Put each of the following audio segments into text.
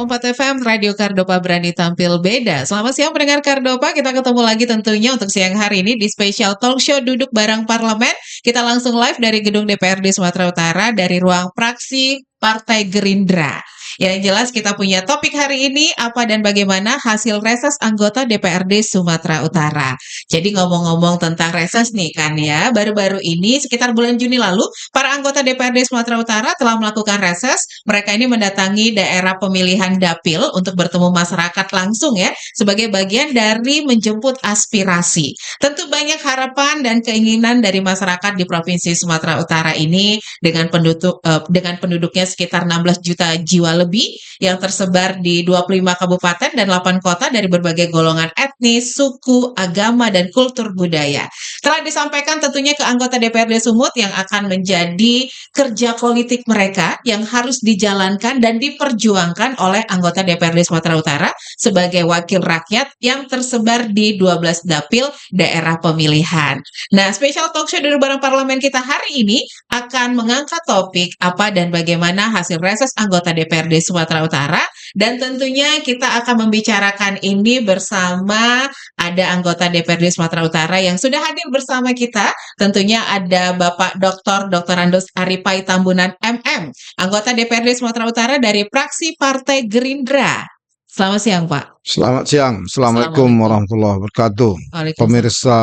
101,4 FM Radio Kardopa berani tampil beda. Selamat siang pendengar Kardopa, kita ketemu lagi tentunya untuk siang hari ini di spesial talk show Duduk Bareng Parlemen. Kita langsung live dari gedung DPRD Sumatera Utara dari ruang praksi Partai Gerindra. Yang jelas kita punya topik hari ini apa dan bagaimana hasil reses anggota DPRD Sumatera Utara. Jadi ngomong-ngomong tentang reses nih kan ya, baru-baru ini sekitar bulan Juni lalu, para anggota DPRD Sumatera Utara telah melakukan reses. Mereka ini mendatangi daerah pemilihan dapil untuk bertemu masyarakat langsung ya, sebagai bagian dari menjemput aspirasi. Tentu banyak harapan dan keinginan dari masyarakat di Provinsi Sumatera Utara ini dengan penduduknya sekitar 16 juta jiwa lebih yang tersebar di 25 kabupaten dan 8 kota dari berbagai golongan etnis, suku, agama, dan kultur budaya. Telah disampaikan tentunya ke anggota DPRD Sumut yang akan menjadi kerja politik mereka yang harus dijalankan dan diperjuangkan oleh anggota DPRD Sumatera Utara sebagai wakil rakyat yang tersebar di 12 dapil daerah pemilihan. Nah, spesial talk show Duduk Bareng Parlemen kita hari ini akan mengangkat topik apa dan bagaimana hasil reses anggota DPRD Sumatera Utara, dan tentunya kita akan membicarakan ini bersama ada anggota DPRD Sumatera Utara yang sudah hadir bersama kita. Tentunya ada Bapak Dr. Andos Aripai Tambunan MM, anggota DPRD Sumatera Utara dari fraksi Partai Gerindra. Selamat siang, Pak. Selamat siang. Assalamualaikum warahmatullahi wabarakatuh. Pemirsa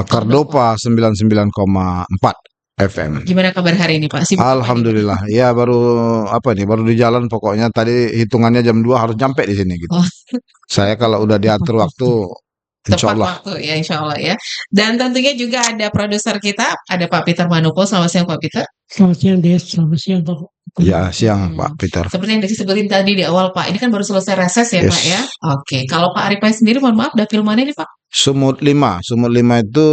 Kardopa 99,4 FM. Gimana kabar hari ini, Pak? Alhamdulillah. Ya baru baru di jalan pokoknya. Tadi hitungannya jam 2 harus nyampe di sini gitu. Saya kalau udah diatur waktu tepat waktu ya, insya Allah ya. Dan tentunya juga ada produser kita, ada Pak Peter Manopo. Selamat siang, Pak Peter. Selamat siang, Des. Selamat siang, Pak. Ya, siang Pak Peter. Seperti yang disebutin tadi di awal, Pak, ini kan baru selesai reses ya, Pak ya. Oke, kalau Pak Aripai sendiri, mohon maaf, dapil mana ini, Pak? Sumut 5 itu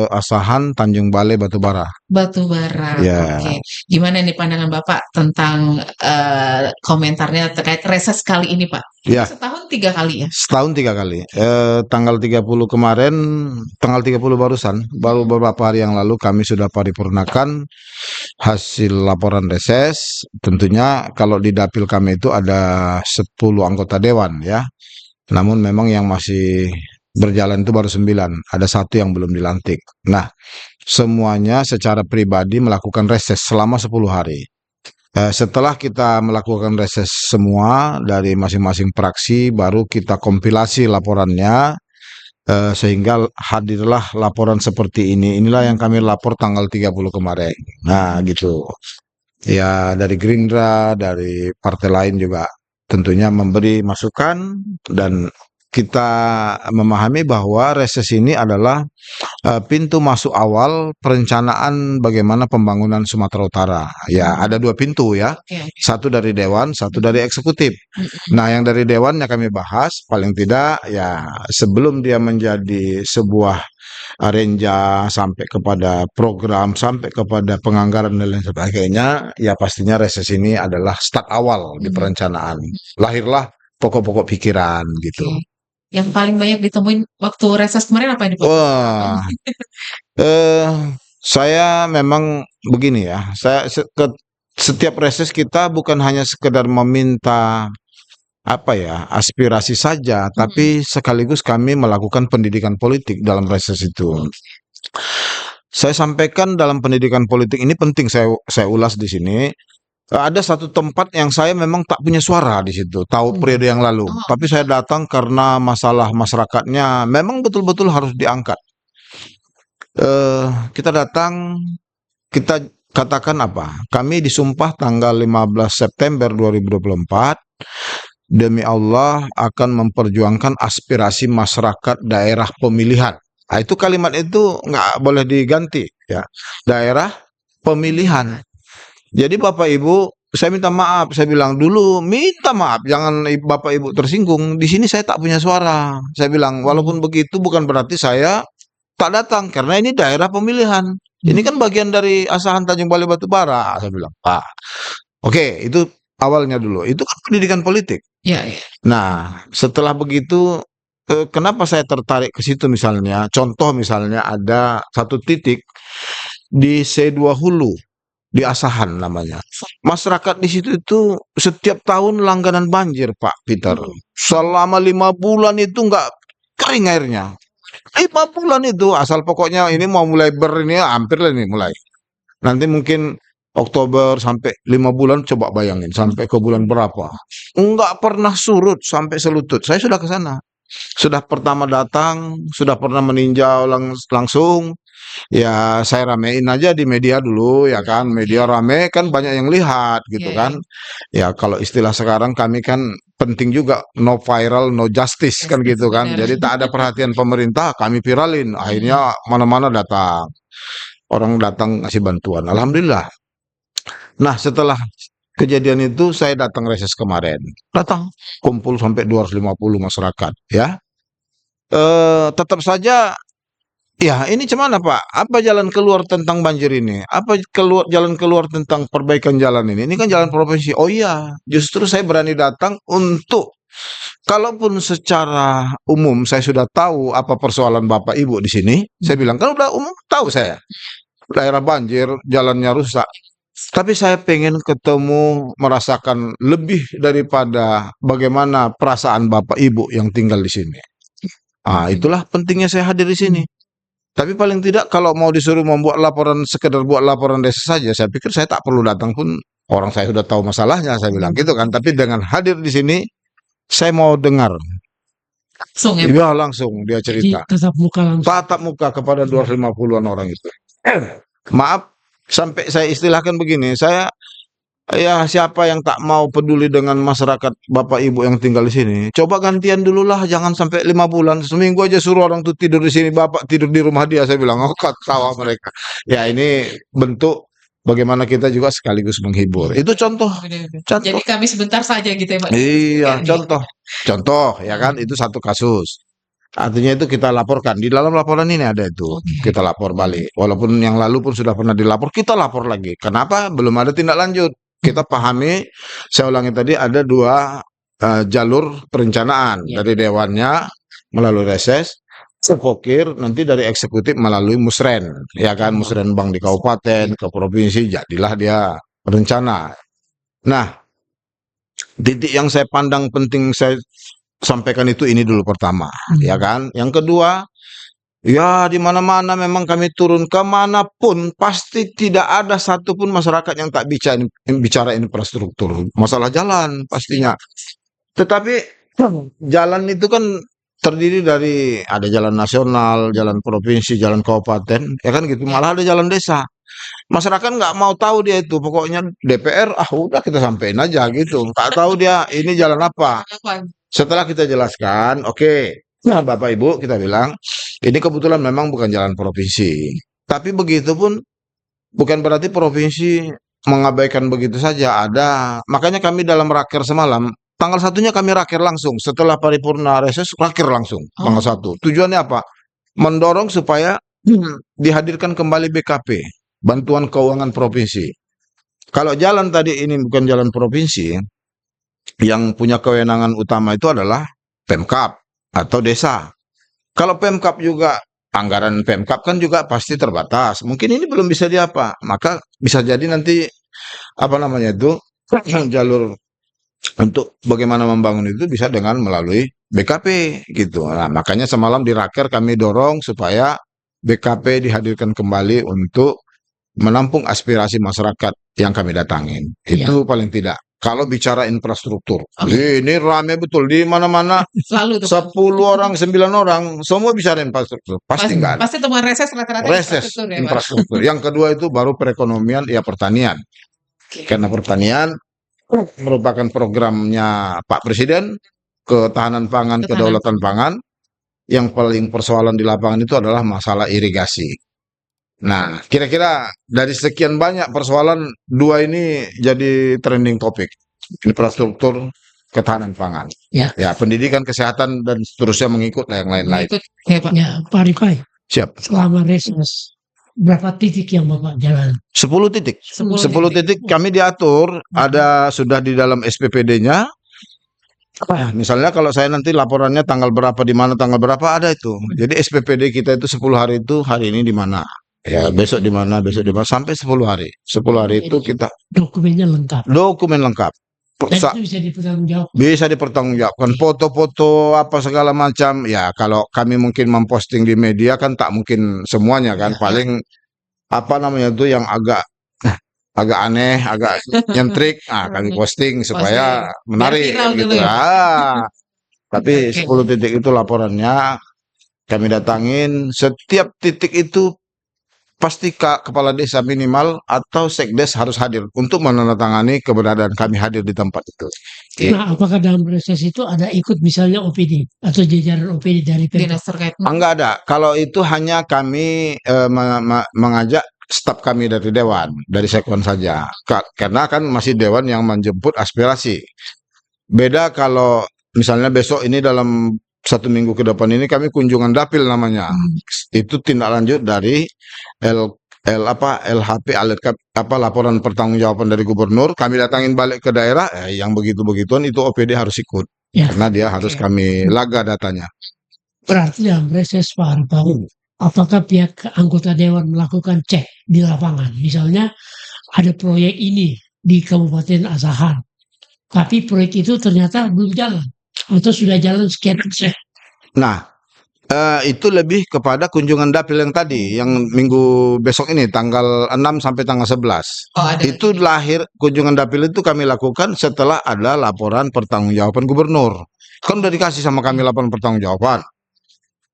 Asahan, Tanjung Balai, Batubara. Batubara, Ya. Oke. Gimana nih pandangan Bapak tentang komentarnya terkait reses kali ini, Pak? Ya. Setahun 3 kali ya? Setahun 3 kali. Tanggal 30 kemarin, tanggal 30 baru beberapa hari yang lalu kami sudah paripurnakan hasil laporan reses. Tentunya kalau di dapil kami itu ada 10 anggota dewan ya. Namun memang yang masih berjalan itu baru 9. Ada 1 yang belum dilantik. Nah, semuanya secara pribadi melakukan reses selama 10 hari. Setelah kita melakukan reses semua dari masing-masing fraksi, baru kita kompilasi laporannya, sehingga hadirlah laporan seperti ini. Inilah yang kami lapor tanggal 30 kemarin. Nah, gitu. Ya, dari Gerindra, dari partai lain juga tentunya memberi masukan, dan kita memahami bahwa reses ini adalah pintu masuk awal perencanaan bagaimana pembangunan Sumatera Utara. Ya, ada 2 pintu ya. Satu dari dewan, satu dari eksekutif. Nah, yang dari dewannya kami bahas paling tidak ya sebelum dia menjadi sebuah arenja sampai kepada program, sampai kepada penganggaran dan lain sebagainya, ya pastinya reses ini adalah start awal di perencanaan. Lahirlah pokok-pokok pikiran gitu. Yang paling banyak ditemuin waktu reses kemarin apa ini, Pak? Wah, saya memang begini ya, saya setiap reses kita bukan hanya sekedar meminta aspirasi saja, tapi sekaligus kami melakukan pendidikan politik dalam reses itu. Saya sampaikan dalam pendidikan politik ini penting saya ulas di sini. Ada satu tempat yang saya memang tak punya suara di situ, tahu periode yang lalu. Tapi saya datang karena masalah masyarakatnya memang betul-betul harus diangkat. Kita datang, kita katakan apa? Kami disumpah tanggal 15 September 2024, demi Allah akan memperjuangkan aspirasi masyarakat daerah pemilihan. Nah, itu kalimat itu nggak boleh diganti ya. Daerah pemilihan. Jadi Bapak Ibu, saya minta maaf. Saya bilang dulu minta maaf, jangan Bapak Ibu tersinggung. Di sini saya tak punya suara. Saya bilang walaupun begitu bukan berarti saya tak datang karena ini daerah pemilihan. Ini kan bagian dari Asahan, Tanjung Balai, Batubara. Saya bilang, Pak. Oke, itu awalnya dulu. Itu kan pendidikan politik. Ya. Nah, setelah begitu, kenapa saya tertarik ke situ misalnya? Contoh misalnya ada satu titik di C2 Hulu. di Asahan namanya. Masyarakat di situ itu setiap tahun langganan banjir, Pak Peter. Selama 5 bulan itu nggak kering airnya. 5 bulan itu asal pokoknya ini mau mulai ini hampir lah ini mulai. Nanti mungkin Oktober sampai 5 bulan, coba bayangin sampai ke bulan berapa. Enggak pernah surut sampai selutut. Saya sudah ke sana. Sudah pertama datang, sudah pernah meninjau langsung. Ya saya ramein aja di media dulu ya kan. Media rame kan banyak yang lihat gitu Iya, kan. Ya kalau istilah sekarang kami kan penting juga no viral no justice kan gitu kan. benar. Jadi tak ada perhatian pemerintah, kami viralin. Akhirnya mana-mana datang. Orang datang ngasih bantuan. Alhamdulillah. Nah, setelah kejadian itu saya datang reses kemarin. Datang kumpul sampai 250 masyarakat ya. Tetap saja ya ini cuman Pak? Apa jalan keluar tentang banjir ini? Apa jalan keluar tentang perbaikan jalan ini? Ini kan jalan provinsi. Oh iya, justru saya berani datang untuk kalaupun secara umum saya sudah tahu apa persoalan Bapak Ibu di sini, saya bilang kan udah umum tahu saya. Daerah banjir, jalannya rusak. Tapi saya pengen ketemu, merasakan lebih daripada bagaimana perasaan Bapak Ibu yang tinggal di sini. Itulah pentingnya saya hadir di sini. Tapi paling tidak kalau mau disuruh membuat laporan, sekedar buat laporan desa saja, saya pikir saya tak perlu datang pun orang saya sudah tahu masalahnya, saya bilang gitu kan. Tapi dengan hadir di sini, saya mau dengar. Langsung ya, Pak. Iya langsung dia Jadi cerita. tatap muka langsung. Tatap muka kepada 250-an orang itu. Maaf, sampai saya istilahkan begini, saya ya siapa yang tak mau peduli dengan masyarakat Bapak Ibu yang tinggal di sini. Coba gantian dulu lah, jangan sampai 5 bulan. Seminggu aja suruh orang tuh tidur di sini, Bapak tidur di rumah dia. Saya bilang, oh ketawa mereka. Ya ini bentuk bagaimana kita juga sekaligus menghibur. Itu contoh. Benar-benar. Jadi kami sebentar saja gitu ya, Pak. Iya, Kan, contoh ya kan itu satu kasus. Artinya itu kita laporkan. Di dalam laporan ini ada itu. Oke. Kita lapor balik. Walaupun yang lalu pun sudah pernah dilapor, kita lapor lagi. Kenapa? Belum ada tindak lanjut. Kita pahami, saya ulangi tadi ada 2 jalur perencanaan. Ya. Dari dewannya melalui reses, Pokir nanti dari eksekutif melalui musren. Ya kan, musrenbang di kabupaten, ke provinsi, jadilah dia rencana. Nah, titik yang saya pandang penting saya sampaikan itu ini dulu pertama, ya kan. Yang kedua, ya di mana-mana memang kami turun kemanapun pasti tidak ada satupun masyarakat yang tak bicara infrastruktur, masalah jalan pastinya. Tetapi jalan itu kan terdiri dari ada jalan nasional, jalan provinsi, jalan kabupaten, ya kan gitu. Malah ada jalan desa. Masyarakat nggak mau tahu dia itu, pokoknya DPR, udah kita sampein aja gitu. Tak tahu dia ini jalan apa. Setelah kita jelaskan, oke, nah Bapak Ibu kita bilang, ini kebetulan memang bukan jalan provinsi. Tapi begitu pun bukan berarti provinsi mengabaikan begitu saja. Ada, makanya kami dalam raker semalam, tanggal 1-nya kami raker langsung. Setelah paripurna reses, raker langsung, tanggal 1. Tujuannya apa? Mendorong supaya dihadirkan kembali BKP, Bantuan Keuangan Provinsi. Kalau jalan tadi ini bukan jalan provinsi, yang punya kewenangan utama itu adalah Pemkab atau desa. Kalau Pemkab juga, anggaran Pemkab kan juga pasti terbatas. Mungkin ini belum bisa diapa, maka bisa jadi nanti apa namanya itu jalur untuk bagaimana membangun itu bisa dengan melalui BKP gitu. Nah, makanya semalam di Raker kami dorong supaya BKP dihadirkan kembali untuk menampung aspirasi masyarakat yang kami datangin. Itu paling tidak. Kalau bicara infrastruktur, ini rame betul di mana-mana. Selalu tuh. 10 orang, 9 orang, semua bicara infrastruktur. Pasti enggak ada. Pasti temuan reses rata-rata Reses infrastruktur ya, Pak. infrastruktur. Yang kedua itu baru perekonomian, ya pertanian. Karena pertanian merupakan programnya Pak Presiden, ketahanan pangan, kedaulatan pangan. Yang paling persoalan di lapangan itu adalah masalah irigasi. Nah, kira-kira dari sekian banyak persoalan, 2 ini jadi trending topik. Infrastruktur, ketahanan pangan. Ya. Ya, pendidikan, kesehatan, dan seterusnya mengikut yang lain-lain. Ikut ya, Pak. Ya, Pak Rifai, Siap. selama reses, berapa titik yang Bapak jalan? 10 titik. 10 10 titik kami diatur, ada sudah di dalam SPPD-nya. Misalnya kalau saya nanti laporannya tanggal berapa, di mana tanggal berapa, ada itu. Jadi SPPD kita itu 10 hari itu, hari ini di mana. Ya, besok di mana, sampai 10 hari. 10 hari itu kita Dokumennya lengkap. dokumen lengkap. Dan Sa- itu bisa dipertanggungjawab. bisa dipertanggungjawabkan foto-foto apa segala macam. Ya, kalau kami mungkin memposting di media kan tak mungkin semuanya kan. Ya. Paling apa namanya itu yang agak aneh, agak nyentrik, kami posting supaya menarik viral gitu. dulu ya, Pak. Tapi Oke. 10 titik itu laporannya kami datangin, setiap titik itu pasti kepala desa minimal atau sekdes harus hadir untuk menandatangani keberadaan kami hadir di tempat itu. Nah, apakah dalam proses itu ada ikut misalnya OPD atau jajaran OPD dari Pemda? Dinas terkait. Enggak ada. Kalau itu hanya kami mengajak staf kami dari dewan, dari sekwan saja. Karena kan masih dewan yang menjemput aspirasi. Beda kalau misalnya besok ini dalam 1 minggu ke depan ini kami kunjungan dapil namanya. Itu tindak lanjut dari LHP laporan pertanggungjawaban dari gubernur. Kami datangin balik ke daerah, yang begitu-begituan itu OPD harus ikut. Ya. Karena dia harus kami laga datanya. Berarti dalam proses Pak Arifin, apakah pihak anggota dewan melakukan cek di lapangan? Misalnya ada proyek ini di Kabupaten Asahan, tapi proyek itu ternyata belum jalan atau sudah jalan sekian persen. Nah, itu lebih kepada kunjungan dapil yang tadi, yang minggu besok ini, tanggal 6 sampai tanggal 11. Oh, ada. Itu lahir, kunjungan dapil itu kami lakukan setelah ada laporan pertanggungjawaban gubernur. Kan udah dikasih sama kami laporan pertanggungjawaban.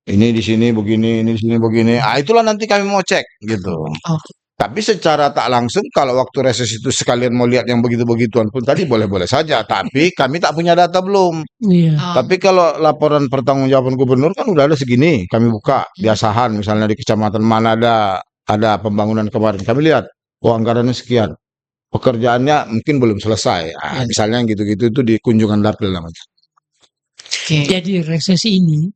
Ini di sini begini, ini di sini begini. Itulah nanti kami mau cek gitu. Oh. Tapi secara tak langsung kalau waktu reses itu sekalian mau lihat yang begitu-begituan pun tadi boleh-boleh saja. Tapi kami tak punya data belum. Iya. Oh. Tapi kalau laporan pertanggungjawaban gubernur kan udah ada segini, kami buka di Asahan misalnya di kecamatan mana ada pembangunan kemarin. Kami lihat, anggarannya sekian. Pekerjaannya mungkin belum selesai. Misalnya yang gitu-gitu itu di kunjungan dapil namanya. Oke. Jadi reses ini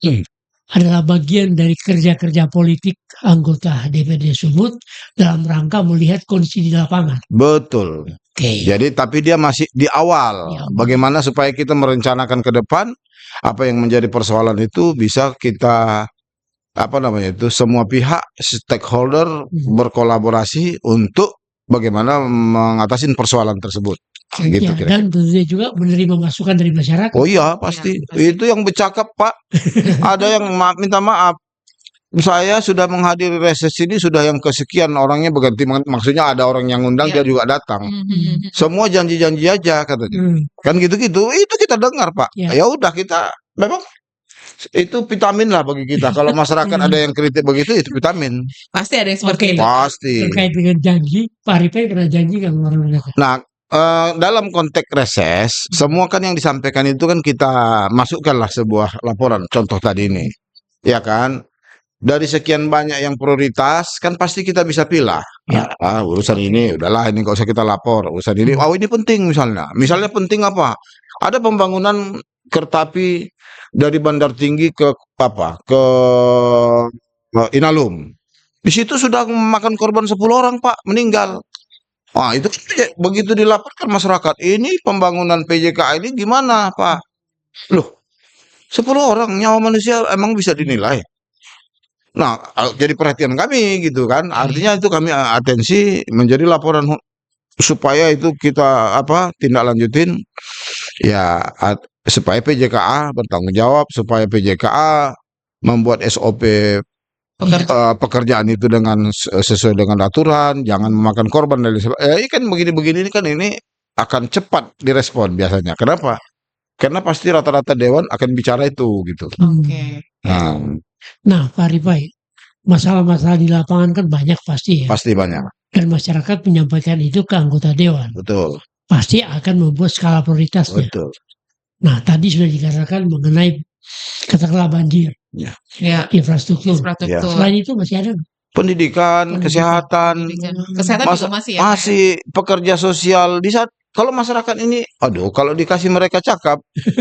adalah bagian dari kerja-kerja politik anggota DPRD Sumut dalam rangka melihat kondisi di lapangan. Betul. Oke. Jadi tapi dia masih di awal. Di awal. Bagaimana supaya kita merencanakan ke depan apa yang menjadi persoalan itu bisa kita semua pihak stakeholder berkolaborasi untuk bagaimana mengatasi persoalan tersebut. Gitu Ya, kira-kira. dan tentunya juga menerima masukan dari masyarakat. Oh iya, pasti. Iya, pasti. Itu yang bercakap, Pak. Ada yang minta maaf. Saya sudah menghadiri reses ini sudah yang kesekian orangnya berganti. Maksudnya ada orang yang undang, Iya. dia juga datang. Mhm. Semua janji-janji aja katanya. Kan gitu-gitu. Itu kita dengar, Pak. Ya. Ya udah kita memang itu vitamin lah bagi kita. Kalau masyarakat ada yang kritik begitu itu vitamin. Pasti ada yang seperti Oke. itu. Pasti. Terkait dengan janji, Pak Arifin pernah janji kan kemarin? Nah, dalam konteks reses, semua kan yang disampaikan itu kan kita masukkanlah sebuah laporan. Contoh tadi ini, ya kan? Dari sekian banyak yang prioritas, kan pasti kita bisa pilih. Ya. Urusan ini, udahlah ini nggak usah kita lapor. Urusan ini, ini penting misalnya. Misalnya penting apa? Ada pembangunan kereta api dari Bandar Tinggi ke Inalum. Di situ sudah memakan korban 10 orang, Pak, meninggal. Itu begitu dilaporkan masyarakat, ini pembangunan PJKA ini gimana, Pak? Loh, 10 orang nyawa manusia emang bisa dinilai. Nah, jadi perhatian kami gitu kan. Artinya itu kami atensi menjadi laporan supaya itu kita tindak lanjutin ya supaya PJKA bertanggung jawab, supaya PJKA membuat SOP pekerjaan itu dengan sesuai dengan aturan, jangan memakan korban dari kan begini-begini ini kan ini akan cepat direspon biasanya. Kenapa? Karena pasti rata-rata dewan akan bicara itu gitu. Oke. Nah, Pak Arifin, masalah-masalah di lapangan kan banyak pasti ya. Pasti banyak. Dan masyarakat menyampaikan itu ke anggota dewan. Betul. Pasti akan membuat skala prioritasnya. Betul. Nah, tadi sudah dikatakan mengenai katakanlah banjir, Ya. infrastruktur. Infrastruktur. Selain itu masih ada Pendidikan, kesehatan, Kesehatan juga masih ya. Pak, ya? masih pekerja sosial di saat kalau masyarakat ini, kalau dikasih mereka cakap, tak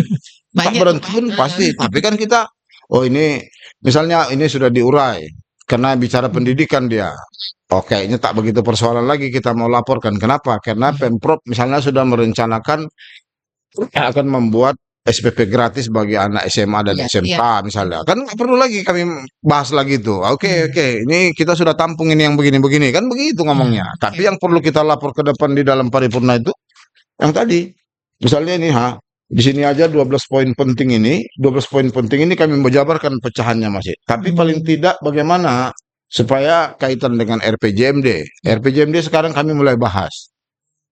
Banyak tuh, berhenti Pak. pun pasti. Tapi kan kita, ini misalnya ini sudah diurai karena bicara pendidikan dia. Kayaknya tak begitu persoalan lagi kita mau laporkan. Kenapa? Karena Pemprov misalnya sudah merencanakan akan membuat SPP gratis bagi anak SMA dan Iya, SMK iya. misalnya. Kan nggak perlu lagi kami bahas lagi itu. Oke, ini kita sudah tampung ini yang begini-begini. Kan begitu ngomongnya. Tapi yang perlu kita lapor ke depan di dalam paripurna itu, yang tadi. Misalnya ini, di sini aja 12 poin penting ini, 12 poin penting ini kami menjabarkan pecahannya masih. Tapi paling tidak bagaimana supaya kaitan dengan RPJMD. RPJMD sekarang kami mulai bahas.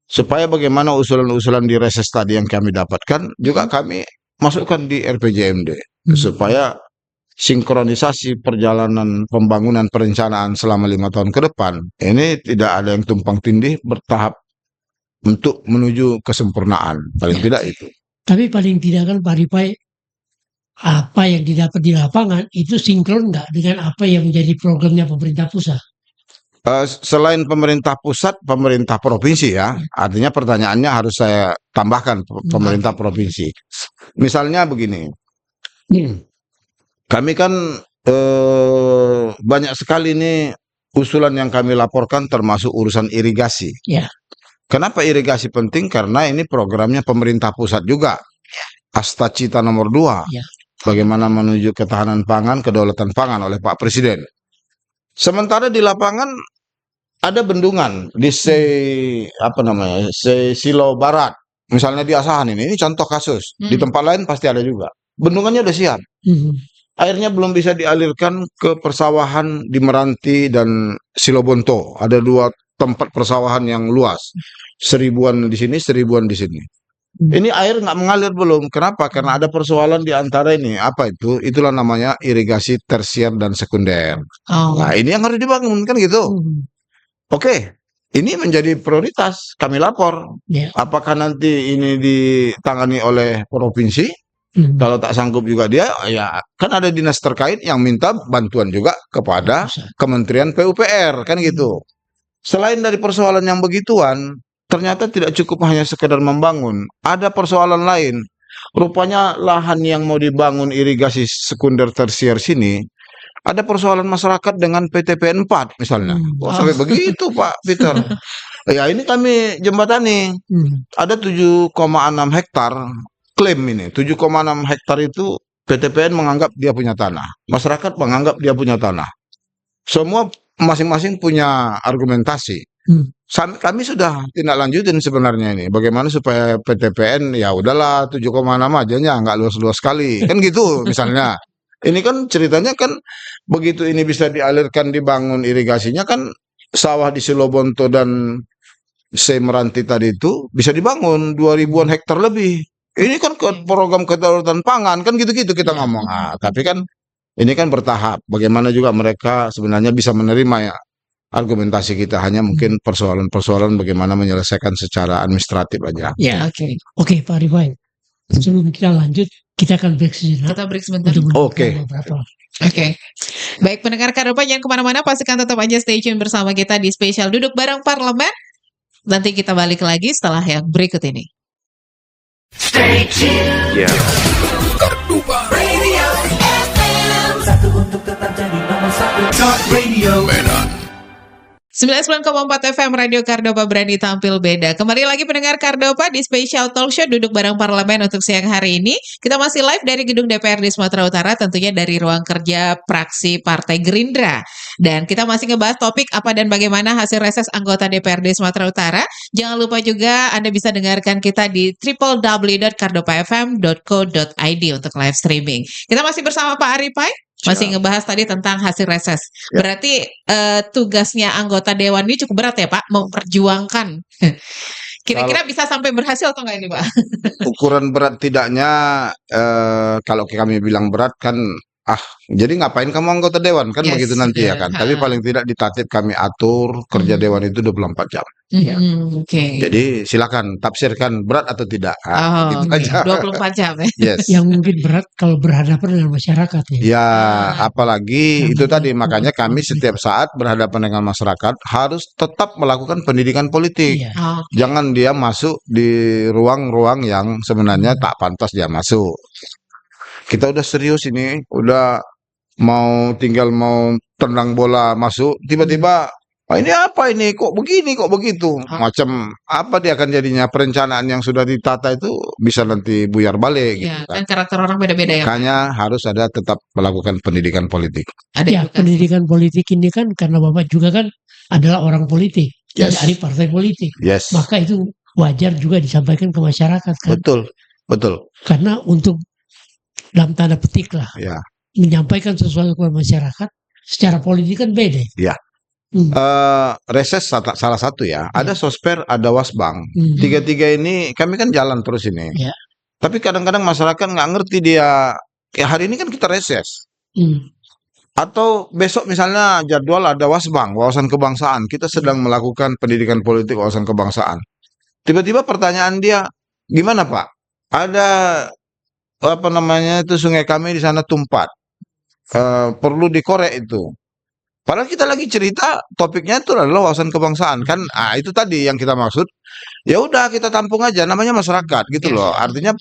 Supaya bagaimana usulan-usulan di reses tadi yang kami dapatkan juga kami masukkan di RPJMD supaya sinkronisasi perjalanan pembangunan perencanaan selama 5 tahun ke depan ini tidak ada yang tumpang tindih, bertahap untuk menuju kesempurnaan, paling tidak itu. Tapi paling tidak kan Pak Ripai, apa yang didapat di lapangan itu sinkron nggak dengan apa yang menjadi programnya pemerintah pusat? Selain pemerintah pusat, pemerintah provinsi ya. Artinya pertanyaannya harus saya tambahkan pemerintah provinsi. Misalnya begini, kami kan banyak sekali ini usulan yang kami laporkan termasuk urusan irigasi. Ya. Kenapa irigasi penting? Karena ini programnya pemerintah pusat juga. Asta Cita nomor 2. Ya. Bagaimana menuju ketahanan pangan, kedaulatan pangan oleh Pak Presiden. Sementara di lapangan ada bendungan di Silau Barat. Misalnya di Asahan ini contoh kasus. Di tempat lain pasti ada juga. Bendungannya udah siap. Airnya belum bisa dialirkan ke persawahan di Meranti dan Silobonto. Ada 2 tempat persawahan yang luas. 1000-an di sini, 1000-an di sini. Ini air nggak mengalir belum. Kenapa? Karena ada persoalan di antara ini. Apa itu? Itulah namanya irigasi tersier dan sekunder. Nah, ini yang harus dibangun kan gitu. Oke, ini menjadi prioritas. Kami lapor. Apakah nanti ini ditangani oleh provinsi? Kalau tak sanggup juga dia, ya kan ada dinas terkait yang minta bantuan juga kepada Kementerian PUPR, kan gitu. Selain dari persoalan yang begituan, ternyata tidak cukup hanya sekedar membangun. Ada persoalan lain. Rupanya lahan yang mau dibangun irigasi sekunder tersier sini, ada persoalan masyarakat dengan PTPN 4 misalnya. Sampai begitu Pak Peter. Ya ini kami jembatani. Ada 7,6 hektar klaim ini. 7,6 hektar itu PTPN menganggap dia punya tanah. Masyarakat menganggap dia punya tanah. Semua masing-masing punya argumentasi. Kami sudah tindak lanjutin sebenarnya ini. Bagaimana supaya PTPN ya udahlah 7,6 aja nya nggak luas-luas sekali. Kan gitu misalnya. Ini kan ceritanya kan begitu ini bisa dialirkan dibangun irigasinya kan sawah di Silobonto dan Meranti tadi itu bisa dibangun 2000-an hektar lebih. Ini kan program kedaulatan pangan kan gitu-gitu kita ngomong. Tapi kan ini kan bertahap. Bagaimana juga mereka sebenarnya bisa menerima ya argumentasi kita, hanya mungkin persoalan-persoalan bagaimana menyelesaikan secara administratif aja. Ya, oke Pak Rifai. Sebelum kita lanjut, kita akan break sejenak. Kita break sebentar. Oke. Baik, pendengar Kardopa jangan kemana-mana, pastikan tetap aja stay tune bersama kita di spesial Duduk Bareng Parlemen. Nanti kita balik lagi setelah yang berikut ini. Stay tuned. Kardopa Radio FM. Satu untuk tetap jadi nomor 1. Talk Radio Medan. 99,4 FM Radio Kardopa berani tampil beda. Kembali lagi pendengar Kardopa di spesial talk show Duduk Bareng Parlemen untuk siang hari ini. Kita masih live dari gedung DPRD Sumatera Utara, tentunya dari ruang kerja fraksi Partai Gerindra. Dan kita masih ngebahas topik apa dan bagaimana hasil reses anggota DPRD Sumatera Utara. Jangan lupa juga Anda bisa dengarkan kita di www.kardopafm.co.id untuk live streaming. Kita masih bersama Pak Aripai. Masih ngebahas tadi tentang hasil reses. Berarti tugasnya anggota Dewan ini cukup berat ya Pak, memperjuangkan. Kira-kira bisa sampai berhasil atau enggak ini Pak? Ukuran berat tidaknya, kalau kami bilang berat kan, jadi ngapain kamu anggota Dewan kan begitu nanti ya kan. Tapi paling tidak ditatip kami atur kerja Dewan itu 24 jam. Jadi silakan tafsirkan berat atau tidak. Gitu aja. 24 jam ya. Yes. Yang mungkin berat kalau berhadapan dengan masyarakat ya. Ya, apalagi itu tadi makanya kami setiap saat berhadapan dengan masyarakat harus tetap melakukan pendidikan politik. Jangan dia masuk di ruang-ruang yang sebenarnya tak pantas dia masuk. Kita udah serius ini, udah tinggal mau tendang bola masuk, tiba-tiba "Oh, ini apa ini? Kok begini, kok begitu?" Macam apa dia akan jadinya, perencanaan yang sudah ditata itu bisa nanti buyar balik gitu Ya, kan. kan karakter orang beda-beda ya, Pak. Makanya harus ada tetap melakukan pendidikan politik. Ada Ya, edukasi. pendidikan politik ini kan karena Bapak juga kan adalah orang politik Yes. dari partai politik. Yes, Maka itu wajar juga disampaikan ke masyarakat kan. betul, betul. Karena untuk dalam tanda petik lah Ya, menyampaikan sesuatu ke masyarakat secara politik kan beda. ya. Hmm. Reses salah satu ya. Ada Sosper, ada Wasbang. Hmm. Tiga-tiga ini kami kan jalan terus ini. Ya. Tapi kadang-kadang masyarakat nggak ngerti dia. Ya hari ini kan kita reses. Hmm. Atau besok misalnya jadwal ada Wasbang, wawasan kebangsaan. Kita sedang melakukan pendidikan politik wawasan kebangsaan. Tiba-tiba pertanyaan dia, gimana Pak? Ada apa namanya itu sungai kami di sana tumpat. Perlu dikorek itu. Padahal kita lagi cerita topiknya itu adalah wawasan kebangsaan kan. Itu tadi yang kita maksud. Ya udah kita tampung aja namanya masyarakat gitu Ya. loh. Artinya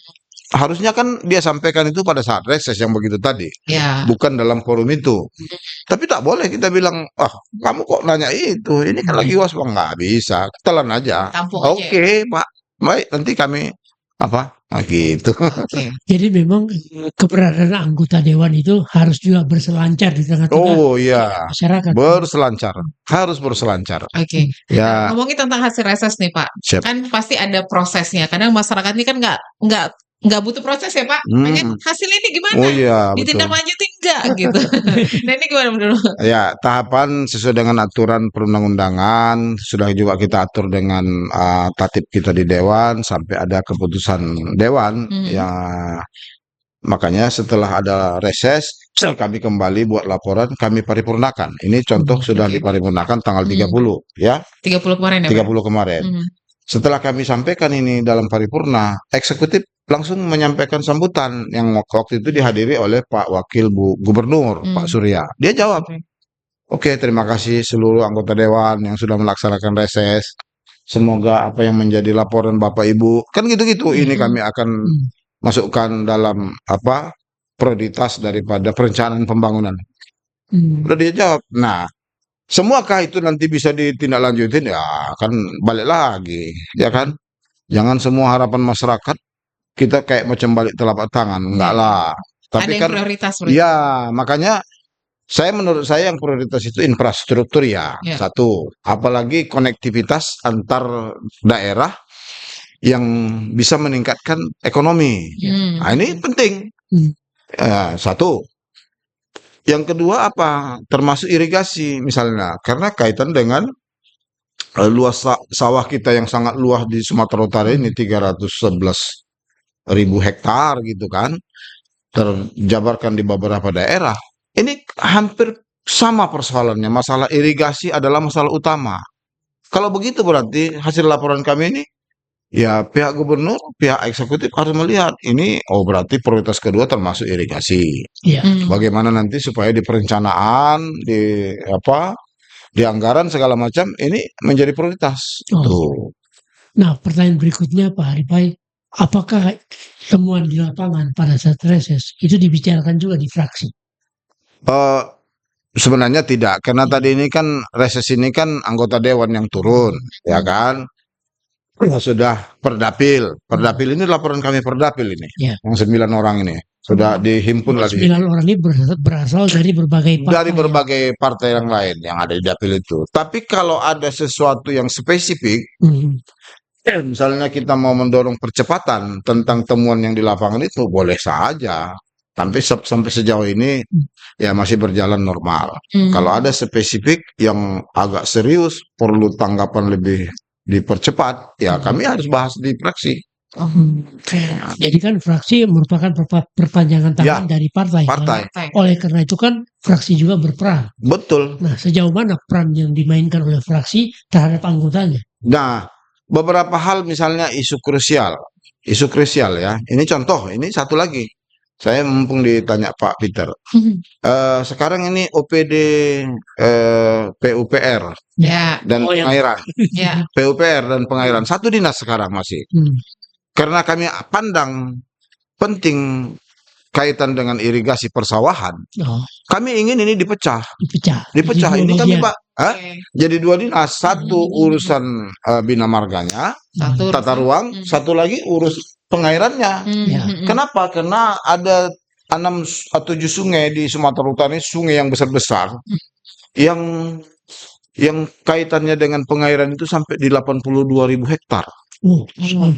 harusnya kan dia sampaikan itu pada saat reses yang begitu tadi, Ya. bukan dalam forum itu. Tapi tak boleh kita bilang, kamu kok nanya itu? Ini kan lagi Wasbang, nggak bisa. Telan aja. Tampung aja. Oke, Pak. Baik, nanti kami gitu. Oke. Jadi memang keberadaan anggota dewan itu harus juga berselancar di tengah-tengah Oh iya, masyarakat. berselancar. Harus berselancar. Oke. Ya, Ngomongin tentang hasil reses nih, Pak. siap. Kan pasti ada prosesnya. Kadang masyarakat ini kan nggak butuh proses ya, Pak. Pengen hasil ini gimana? Oh iya, betul. Ditindaklanjutin nggak gitu. Nah ini gimana menurut? Ya, tahapan sesuai dengan aturan perundang-undangan sudah juga kita atur dengan tatip kita di dewan sampai ada keputusan dewan. Ya, makanya setelah ada reses kami kembali buat laporan, kami paripurnakan. Ini contoh sudah Oke. diparipurnakan tanggal 30 ya, 30 kemarin ya, Pak? 30 kemarin. Setelah kami sampaikan ini dalam paripurna, eksekutif langsung menyampaikan sambutan yang waktu itu dihadiri oleh Pak Wakil Gubernur, Pak Surya. Dia jawab, Oke, terima kasih seluruh anggota dewan yang sudah melaksanakan reses. Semoga apa yang menjadi laporan Bapak Ibu, kan gitu-gitu, ini kami akan masukkan dalam prioritas daripada perencanaan pembangunan. Udah dia jawab. Nah, semuakah itu nanti bisa ditindaklanjutin? Ya, kan balik lagi, ya kan? Jangan semua harapan masyarakat kita kayak macam balik telapak tangan, enggak lah. Tapi Ada yang kan, prioritas berarti. ya makanya menurut saya yang prioritas itu infrastruktur ya, Ya. satu. Apalagi konektivitas antar daerah yang bisa meningkatkan ekonomi. Nah, ini penting. Satu. Yang kedua termasuk irigasi misalnya, karena kaitan dengan luas sawah kita yang sangat luas di Sumatera Utara ini 311.000 hektar gitu kan, terjabarkan di beberapa daerah. Ini hampir sama persoalannya. Masalah irigasi adalah masalah utama. Kalau begitu berarti hasil laporan kami ini, ya pihak gubernur, pihak eksekutif harus melihat ini. Berarti prioritas kedua termasuk irigasi. Ya. Bagaimana nanti supaya di perencanaan, di anggaran segala macam ini menjadi prioritas. Tuh. Nah, pertanyaan berikutnya Pak Haripai, apakah temuan di lapangan pada saat reses itu dibicarakan juga di fraksi? Sebenarnya tidak, karena tadi ini kan reses ini kan anggota dewan yang turun, ya kan? Sudah perdapil ini laporan kami perdapil ini, Ya. yang 9 orang ini sudah dihimpun lagi 9 orang ini berasal dari berbagai partai. dari berbagai partai yang lain yang ada di dapil itu. Tapi kalau ada sesuatu yang spesifik, misalnya kita mau mendorong percepatan tentang temuan yang di lapangan itu, boleh saja. Tapi sampai sejauh ini ya masih berjalan normal. Kalau ada spesifik yang agak serius, perlu tanggapan lebih dipercepat, ya kami harus bahas di fraksi. Jadi kan fraksi merupakan perpanjangan tangan dari partai. Partai. Oleh karena itu kan fraksi juga berperan. Betul. Nah, sejauh mana peran yang dimainkan oleh fraksi terhadap anggotanya? Nah, beberapa hal misalnya isu krusial ya. Ini contoh, ini satu lagi. Saya mumpung ditanya Pak Peter. Sekarang ini OPD PUPR Ya. dan pengairan. Ya. PUPR dan pengairan. Satu dinas sekarang masih. Karena kami pandang penting kaitan dengan irigasi persawahan, Oh, kami ingin ini dipecah. dipecah. Dipecah. Jadi Ini dua kami, bagian. Pak, jadi dua dinas. Satu urusan bina marganya, Satu tata ruang, satu lagi urus pengairannya. Ya. Kenapa? Karena ada 6 atau 7 sungai di Sumatera Utara ini, sungai yang besar-besar, yang kaitannya dengan pengairan itu sampai di 82.000 hektar. Oh,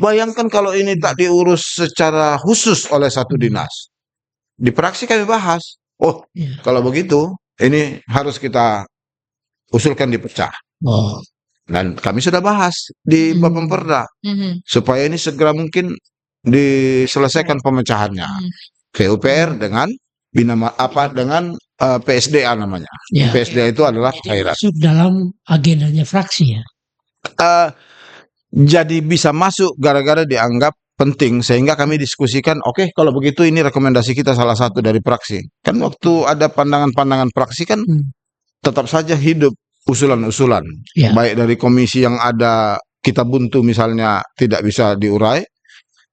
Bayangkan kalau ini tak diurus secara khusus oleh satu dinas. Di praksi kami bahas, oh ya. kalau begitu ini harus kita usulkan dipecah. Oh, Dan kami sudah bahas di Bapemperda supaya ini segera mungkin diselesaikan pemecahannya. PUPR dengan dengan PSDA namanya. ya. PSDA itu adalah Jadi pengairan. masuk dalam agendanya fraksi ya. Eh, jadi bisa masuk gara-gara dianggap penting, sehingga kami diskusikan, oke, kalau begitu ini rekomendasi kita salah satu dari praksi. Kan waktu ada pandangan-pandangan praksi kan tetap saja hidup usulan-usulan. Ya. Baik dari komisi yang ada kita buntu misalnya tidak bisa diurai,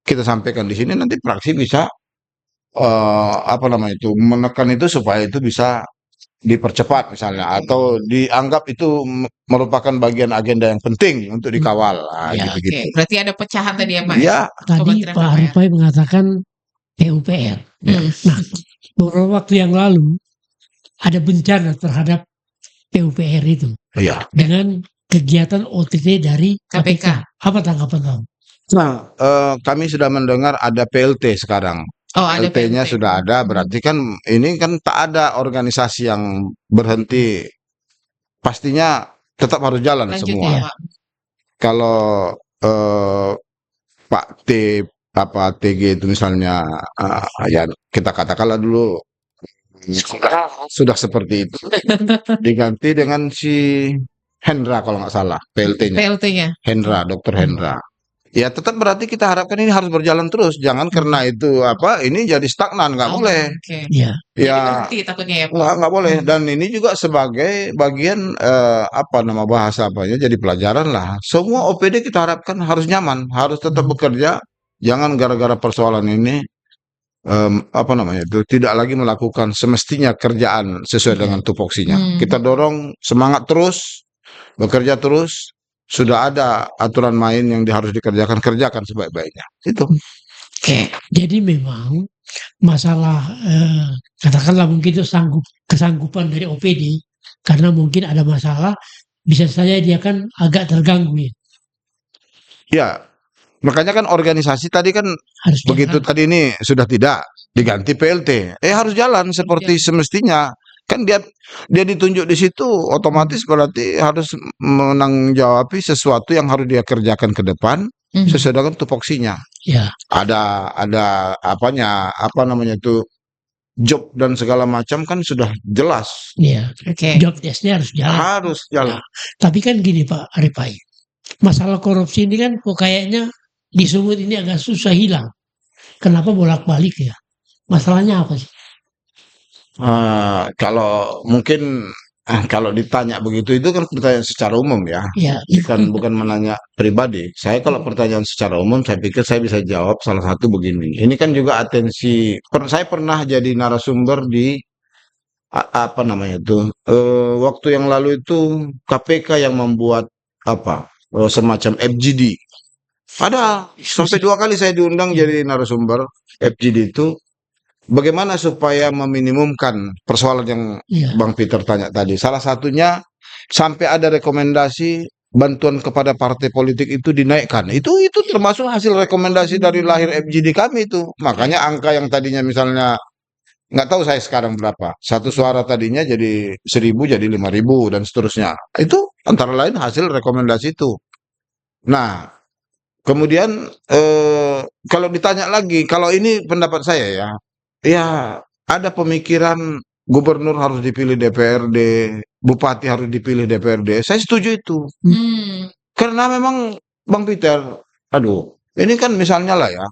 kita sampaikan di sini, nanti praksi bisa menekan itu supaya itu bisa dipercepat misalnya, atau dianggap itu merupakan bagian agenda yang penting untuk dikawal. Ya, gitu-gitu. Berarti ada pecahan tadi ya, Pak? Ya, Tadi Kementerian Pak PUPR. Arifai mengatakan PUPR. Nah, beberapa waktu yang lalu ada bencana terhadap PUPR itu iya. dengan kegiatan OTT dari KPK. KPK. Apa tanggapan kamu? Nah, kami sudah mendengar ada PLT sekarang. Oh, ada PLT-nya PLT. sudah ada, berarti kan ini kan tak ada organisasi yang berhenti. Pastinya tetap harus jalan Lanjut semua. ya, Ya. Pak. Kalau Pak TG itu misalnya, ya kita katakanlah dulu sudah seperti itu, diganti dengan si Hendra kalau nggak salah, PLT-nya. PLT-nya. Hendra, Dr. Hendra. Ya tetap berarti kita harapkan ini harus berjalan terus. Jangan karena itu ini jadi stagnan, nggak boleh. Oke. Ya, Jadi Ya berhenti takutnya ya, Pak. nggak boleh. Dan ini juga sebagai bagian bahasa apanya, jadi pelajaran lah. Semua OPD kita harapkan harus nyaman, harus tetap bekerja. Jangan gara-gara persoalan ini tidak lagi melakukan semestinya kerjaan sesuai dengan tupoksinya. Kita dorong semangat terus, bekerja terus. Sudah ada aturan main yang harus kerjakan sebaik-baiknya. Itu. Oke. jadi memang masalah katakanlah mungkin itu kesanggupan dari OPD karena mungkin ada masalah, bisa saja dia kan agak terganggu ya. Ya, makanya kan organisasi tadi kan Harus begitu jalan. tadi ini sudah tidak diganti PLT, harus jalan seperti semestinya. Kan dia ditunjuk di situ, otomatis berarti harus menanggapi sesuatu yang harus dia kerjakan ke depan sesuai dengan tupoksinya. Ya, Ada job dan segala macam kan sudah jelas. ya. Oke. Job desk-nya harus jalan. Harus jalan. Tapi kan gini Pak Arifai, masalah korupsi ini kan kok kayaknya di Sumut ini agak susah hilang. Kenapa bolak-balik ya? Masalahnya apa sih? Kalau mungkin kalau ditanya begitu itu kan pertanyaan secara umum ya. Ya, Bukan menanya pribadi. Saya kalau pertanyaan secara umum, saya pikir saya bisa jawab salah satu begini. Ini kan juga atensi. Saya pernah jadi narasumber di waktu yang lalu itu KPK yang membuat semacam FGD. Ada sampai 2 kali saya diundang jadi narasumber FGD itu. Bagaimana supaya meminimumkan persoalan yang ya. Bang Peter tanya tadi. Salah satunya sampai ada rekomendasi bantuan kepada partai politik itu dinaikkan. Itu termasuk hasil rekomendasi dari lahir FGD kami itu. Makanya angka yang tadinya misalnya nggak tahu saya sekarang berapa. Satu suara tadinya jadi 1.000 jadi 5.000 dan seterusnya. Itu antara lain hasil rekomendasi itu. Nah, kemudian kalau ditanya lagi, kalau ini pendapat saya ya ada pemikiran gubernur harus dipilih DPRD, bupati harus dipilih DPRD. Saya setuju itu. Karena memang Bang Peter, ini kan misalnya lah ya,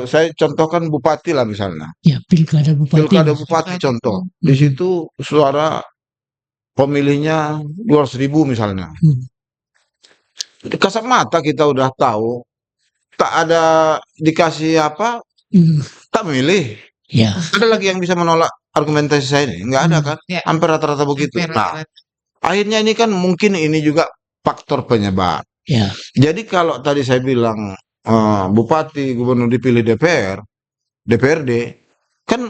saya contohkan bupati lah misalnya. Ya, pilkada bupati. Pilkada bupati contoh. Di situ suara pemilihnya 200.000 misalnya. Kasat mata kita udah tahu, tak ada dikasih tak memilih. Ya. Ada lagi yang bisa menolak argumentasi saya ini? Nggak ada kan? Ya. Hampir rata-rata begitu. Hampir Nah, rata-rata. akhirnya ini kan mungkin ini juga faktor penyebab. Ya. Jadi kalau tadi saya bilang bupati, gubernur dipilih DPRD, kan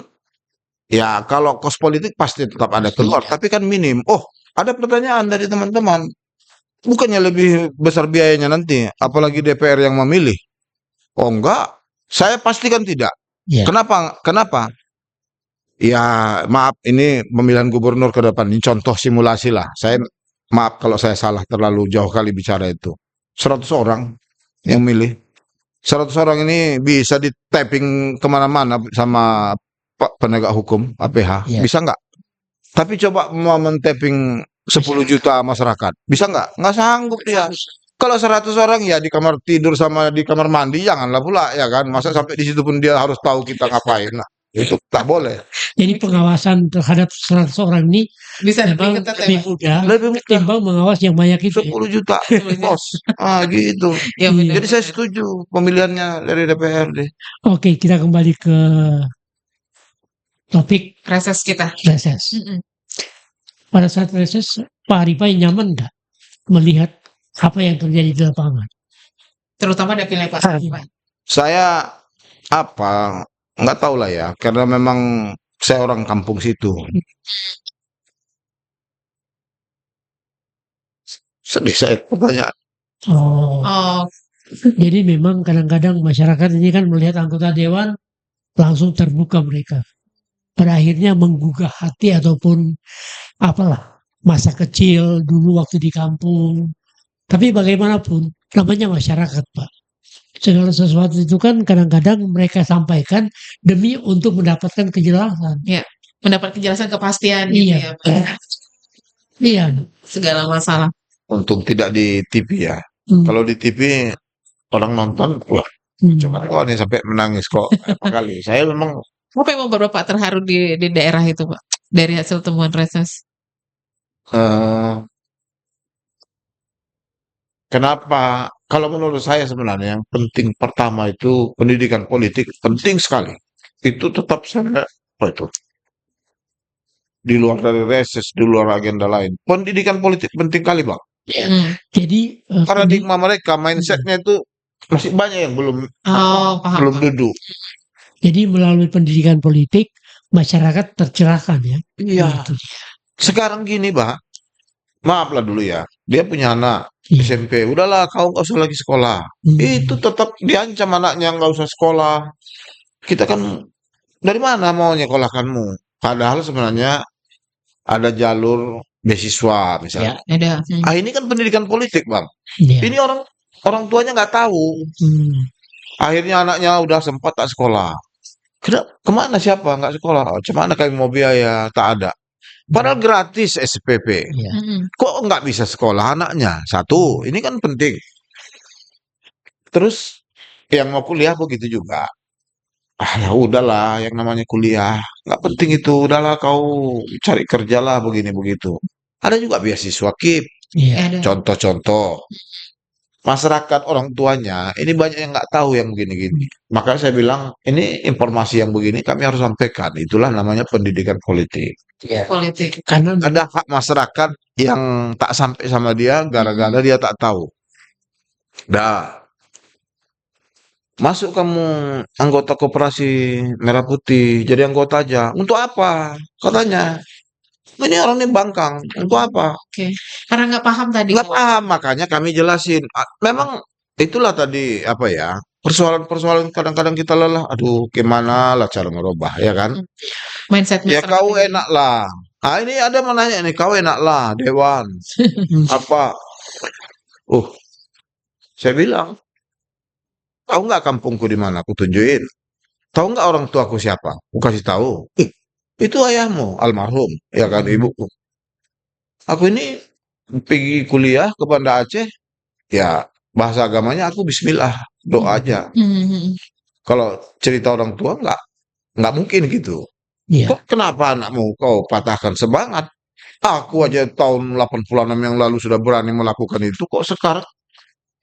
ya kalau kos politik pasti tetap ada keluar, tapi kan minim. Oh, ada pertanyaan dari teman-teman. Bukannya lebih besar biayanya nanti, apalagi DPR yang memilih? Oh enggak, saya pastikan tidak. Ya. Kenapa? Kenapa? Ya maaf, ini pemilihan gubernur ke depan, ini contoh simulasi lah. Saya maaf kalau saya salah terlalu jauh kali bicara itu. 100 orang yang milih. 100 orang ini bisa di-tapping kemana-mana sama Pak penegak hukum, APH. Ya. Bisa nggak? Tapi coba mau men-tapping 10 juta masyarakat. Bisa nggak? Nggak sanggup dia. Kalau 100 orang ya di kamar tidur sama di kamar mandi, janganlah pula ya kan. Masa sampai di situ pun dia harus tahu kita ngapain. Nah, itu tak boleh. Jadi pengawasan terhadap 100 orang ini Bisa memang lebih ketat ya, lebih Pak? mudah Lebih mudah. ketimbang mengawas yang banyak itu. 10 juta, bos. Gitu. Ya, benar, Jadi saya benar. setuju pemilihannya dari DPRD. Oke, kita kembali ke topik Reses kita. reses. Mm-mm. Pada saat reses, Pak Arifai nyaman nggak melihat apa yang terjadi di lapangan? Terutama dapilnya Pak Arifai. Saya nggak tahu lah ya, karena memang saya orang kampung situ. Sedih saya pertanyaan. Oh, Oh, jadi memang kadang-kadang masyarakat ini kan melihat anggota dewan langsung terbuka mereka. Pada akhirnya menggugah hati ataupun apalah masa kecil dulu waktu di kampung. Tapi bagaimanapun namanya masyarakat, Pak. Segala sesuatu itu kan kadang-kadang mereka sampaikan demi untuk mendapatkan kejelasan. mendapat kejelasan kepastian gitu ya, Iya. Pak. Iya. Segala masalah. Untung tidak di TV ya. Hmm. Kalau di TV orang nonton, wah, coba kok nih sampai menangis kok berapa kali. Saya memang Apa yang membuat Bapak terharu di daerah itu, Pak? Dari hasil temuan reses. eh, kenapa? Kalau menurut saya sebenarnya yang penting pertama itu pendidikan politik penting sekali. Itu tetap saya apa itu? Di luar dari reses, di luar agenda lain. Pendidikan politik penting kali, Bang. Hmm. Jadi Paradigma mereka, mindsetnya itu masih banyak yang belum Oh, paham. belum duduk. jadi melalui pendidikan politik masyarakat tercerahkan ya. Iya. Itu dia. Sekarang gini, Pak. Maaflah dulu ya. Dia punya anak Iya. SMP. Udahlah, kau nggak usah lagi sekolah. Itu tetap diancam anaknya nggak usah sekolah. Kita kan dari mana mau nyekolahkanmu? Padahal sebenarnya ada jalur beasiswa Ya. misalnya. Ada. Ini kan pendidikan politik, Bang. Iya. Ini orang tuanya nggak tahu. Akhirnya anaknya udah sempat tak sekolah. Kemana siapa nggak sekolah? Cemana kami mau biaya? Tak ada. Padahal gratis SPP. Iya. Kok nggak bisa sekolah anaknya? Satu, ini kan penting. Terus yang mau kuliah begitu juga. Ya udahlah, yang namanya kuliah nggak penting itu. Udahlah kau cari kerja lah begini begitu. Ada juga beasiswa KIP. Iya. Ada. Contoh-contoh. Masyarakat orang tuanya ini banyak yang nggak tahu yang begini-gini. Maka saya bilang ini informasi yang begini kami harus sampaikan. Itulah namanya pendidikan politik. Iya. Politik. Karena Ada hak masyarakat yang tak sampai sama dia gara-gara dia tak tahu. Dah. Masuk kamu anggota koperasi Merah Putih, jadi anggota aja. Untuk apa? Katanya. Ini orang ini bangkang. Untuk apa? Karena nggak paham tadi. Nggak paham, makanya kami jelasin. Memang itulah tadi apa ya? Persoalan-persoalan kadang-kadang kita lelah. Aduh, gimana lah cara merubah, ya kan? Mindset Ya masyarakat kau ini. enak lah. Ini ada mau nanya nih, kau enak lah, Dewan. Apa? Saya bilang, tahu nggak kampungku di mana? Aku tunjukin. Tahu nggak orang tuaku siapa? Aku kasih tahu. Itu ayahmu, almarhum, ya kan ibuku. Aku ini pergi kuliah ke Banda Aceh, ya bahasa agamanya aku Bismillah, doa aja. Kalau cerita orang tua nggak mungkin gitu. Iya. Kok kenapa anakmu kau patahkan semangat? Aku aja tahun 86 yang lalu sudah berani melakukan itu, kok sekarang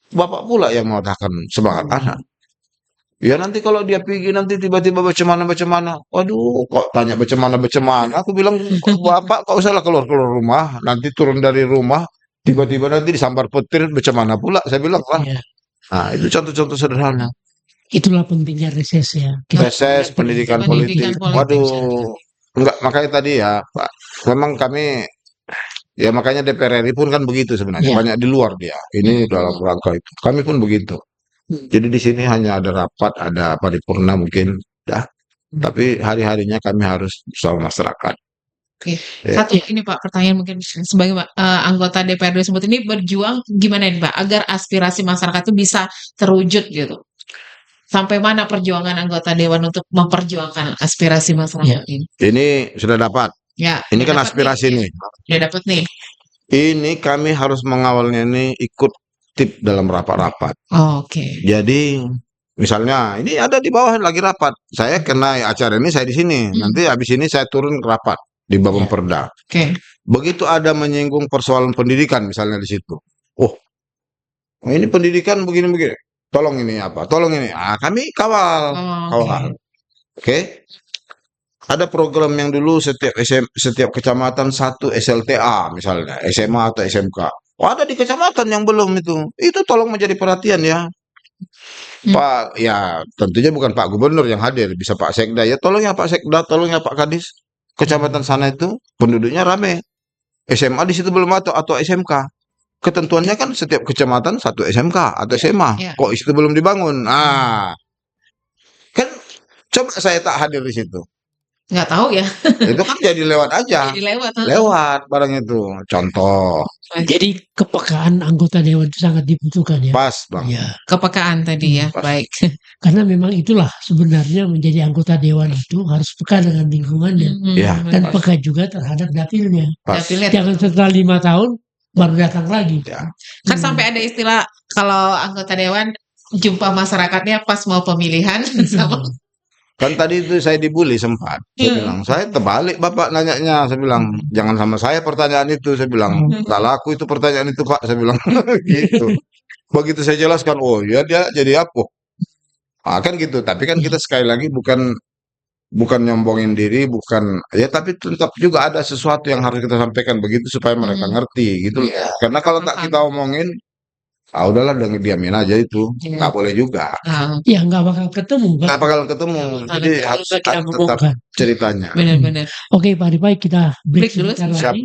bapak pula yang mematahkan semangat anak? Ya nanti kalau dia pergi nanti tiba-tiba bagaimana, waduh kok tanya bagaimana, aku bilang kok bapak kok usahlah keluar-keluar rumah, nanti turun dari rumah, tiba-tiba nanti disambar petir bagaimana pula, saya bilang lah. Ya, Nah itu contoh-contoh sederhana. itulah pentingnya reses ya. Kita Reses, pendidikan Pendidikan politik, politik. waduh, enggak makanya tadi ya Pak, memang kami ya makanya DPR RI pun kan begitu sebenarnya, Ya. banyak di luar dia, ini dalam rangka itu, kami pun begitu. Jadi di sini hanya ada rapat, ada paripurna mungkin, dah. Tapi hari-harinya kami harus bersama masyarakat. Oke, Ya. satu ini Pak pertanyaan mungkin sebagai anggota DPRD Sumut ini berjuang gimana nih Pak agar aspirasi masyarakat itu bisa terwujud gitu. Sampai mana perjuangan anggota dewan untuk memperjuangkan aspirasi masyarakat ini? Ini sudah dapat. Ya, Ini kan dapat aspirasi nih. Udah dapat nih. Ini kami harus mengawalnya ini ikut tip dalam rapat-rapat. Oh, oke. Jadi misalnya ini ada di bawah lagi rapat. Saya kena acara ini saya di sini. Nanti habis ini saya turun ke rapat di Bapemperda. Oke. Begitu ada menyinggung persoalan pendidikan misalnya di situ. Oh, ini pendidikan begini-begini. Tolong ini apa? Tolong ini. Ah, kami kawal. Oh, Kawal. Oke. Ada program yang dulu setiap kecamatan satu SLTA misalnya, SMA atau SMK. Oh, ada di kecamatan yang belum itu. Itu tolong menjadi perhatian ya. Pak, ya tentunya bukan Pak Gubernur yang hadir, bisa Pak Sekda. Ya tolong ya Pak Sekda, tolong ya Pak Kadis. Kecamatan sana itu penduduknya rame. SMA di situ belum atau SMK. Ketentuannya kan setiap kecamatan satu SMK atau SMA. Ya. Kok itu belum dibangun? Ah, kan coba saya tak hadir di situ. Nggak tahu ya. Itu kan jadi lewat aja. Jadi lewat. Lewat barang itu. Contoh. Jadi kepekaan anggota dewan itu sangat dibutuhkan ya. Pas, Bang. Ya, Kepekaan tadi ya. Pas. Baik. karena memang itulah sebenarnya menjadi anggota dewan itu harus peka dengan lingkungannya Ya, dan pas. peka juga terhadap dapilnya. Pas. Dapilnya Jangan setelah 5 tahun baru datang lagi. Ya. Kan sampai ada istilah kalau anggota dewan jumpa masyarakatnya pas mau pemilihan sama Kan tadi itu saya dibully sempat. Saya bilang, saya terbalik Bapak nanyanya. Saya bilang, jangan sama saya pertanyaan itu. Saya bilang, tak laku itu pertanyaan itu Pak. Saya bilang, gitu. Begitu saya jelaskan, oh ya dia jadi apa? Ah, kan gitu. Tapi kan kita sekali lagi bukan nyombongin diri, bukan ya tapi tetap juga ada sesuatu yang harus kita sampaikan begitu supaya mereka ngerti gitu. Karena kalau tak kita omongin, ah udahlah diamin aja itu. Nggak boleh juga. Ya nggak bakal ketemu. Pak. Nggak bakal ketemu. Jadi harus Kalau kita tetap ngomongkan. ceritanya. benar-benar. Oke Pak Ripai, kita break Break dulu sebentar Siap. lagi.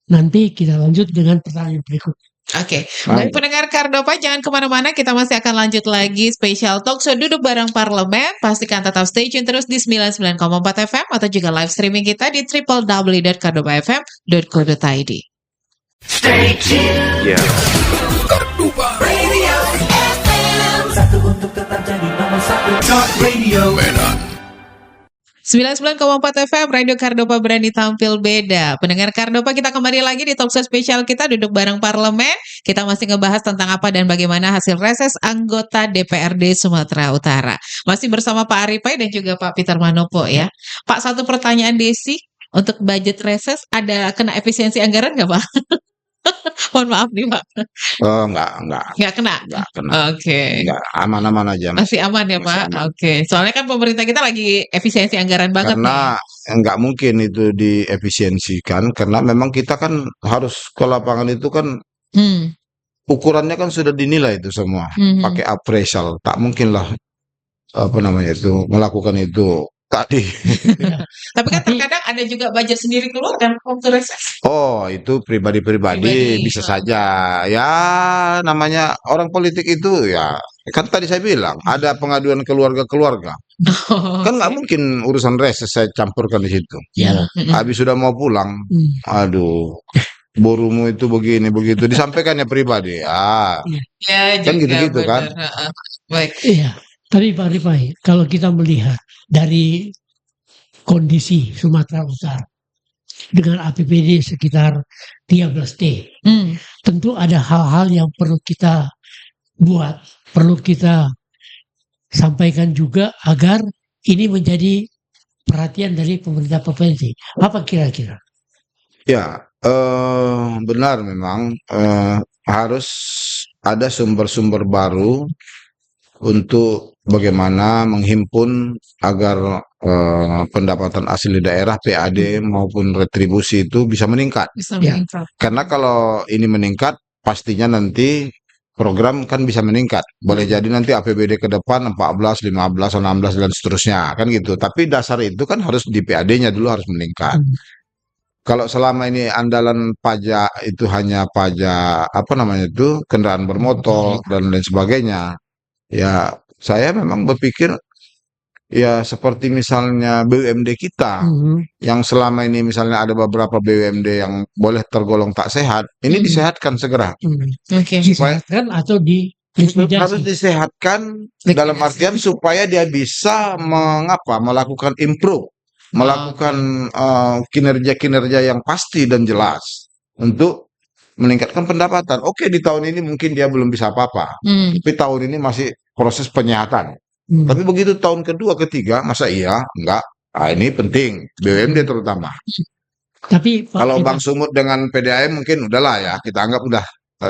Nanti kita lanjut dengan pertanyaan berikut. Oke, Baik. baik pendengar Kardopa jangan kemana-mana, kita masih akan lanjut lagi spesial talk show duduk bareng parlemen. Pastikan tetap stay tune terus di 99,4 FM atau juga live streaming kita di www.kardopafm.co.id. Stay tuned. Kardupa Radio FM. Satu untuk tetap jadi nomor satu. Talk Radio Medan. 99,4 FM Radio Kardopa berani tampil beda. Pendengar Kardopa, kita kembali lagi di talk show spesial kita duduk bareng parlemen. Kita masih ngebahas tentang apa dan bagaimana hasil reses anggota DPRD Sumatera Utara. Masih bersama Pak Aripai dan juga Pak Peter Manopo ya. Pak, satu pertanyaan Desi, untuk budget reses ada kena efisiensi anggaran nggak Pak? Mohon maaf nih Pak. Oh, enggak Nggak kena? kena. Oke. Enggak, aman-aman aja. Masih aman ya Masih Pak? aman. Oke. Soalnya kan pemerintah kita lagi efisiensi anggaran banget nih. Karena enggak mungkin itu diefisiensikan karena memang kita kan harus ke lapangan itu kan Hmm. ukurannya kan sudah dinilai itu semua. Mhm. Pakai appraisal. Tak mungkin lah apa namanya itu melakukan itu tadi. Tapi kan terkadang ada juga budget sendiri keluar kan waktu reses. Oh, itu pribadi-pribadi Pribadi. bisa saja. Ya, namanya orang politik itu ya kan tadi saya bilang ada pengaduan keluarga-keluarga. Kan nggak mungkin urusan reses saya campurkan di situ. Ya. Habis sudah mau pulang, aduh, borumu itu begini begitu disampaikannya pribadi. Ah, Ya, Kan juga gitu-gitu kan. benar. Heeh. Baik. Iya, tapi Pak Ripai, kalau kita melihat dari kondisi Sumatera Utara dengan APBD sekitar 13T, Hmm. tentu ada hal-hal yang perlu kita buat, perlu kita sampaikan juga agar ini menjadi perhatian dari pemerintah provinsi. Apa kira-kira? ya, benar memang harus ada sumber-sumber baru untuk bagaimana menghimpun agar pendapatan asli daerah PAD maupun retribusi itu bisa meningkat. Bisa Ya. meningkat. Karena kalau ini meningkat, pastinya nanti program kan bisa meningkat. Boleh jadi nanti APBD ke depan 14, 15, 16 dan seterusnya kan gitu. Tapi dasar itu kan harus di PAD-nya dulu harus meningkat. Kalau selama ini andalan pajak itu hanya pajak apa namanya itu kendaraan bermotor dan lain sebagainya, ya saya memang berpikir ya seperti misalnya BUMD kita yang selama ini misalnya ada beberapa BUMD yang boleh tergolong tak sehat, ini disehatkan segera. Oke. Disehatkan atau di Harus likuidasi. disehatkan dalam artian supaya dia bisa melakukan improve, melakukan kinerja-kinerja yang pasti dan jelas untuk meningkatkan pendapatan. Oke, di tahun ini mungkin dia belum bisa apa-apa, tapi tahun ini masih proses penyehatan. Tapi begitu tahun kedua, ketiga, masa iya? Enggak. Ah, ini penting, BUMD terutama. Tapi Pak Kalau Iman, Bang Sumut dengan PDAM mungkin udahlah ya, kita anggap udah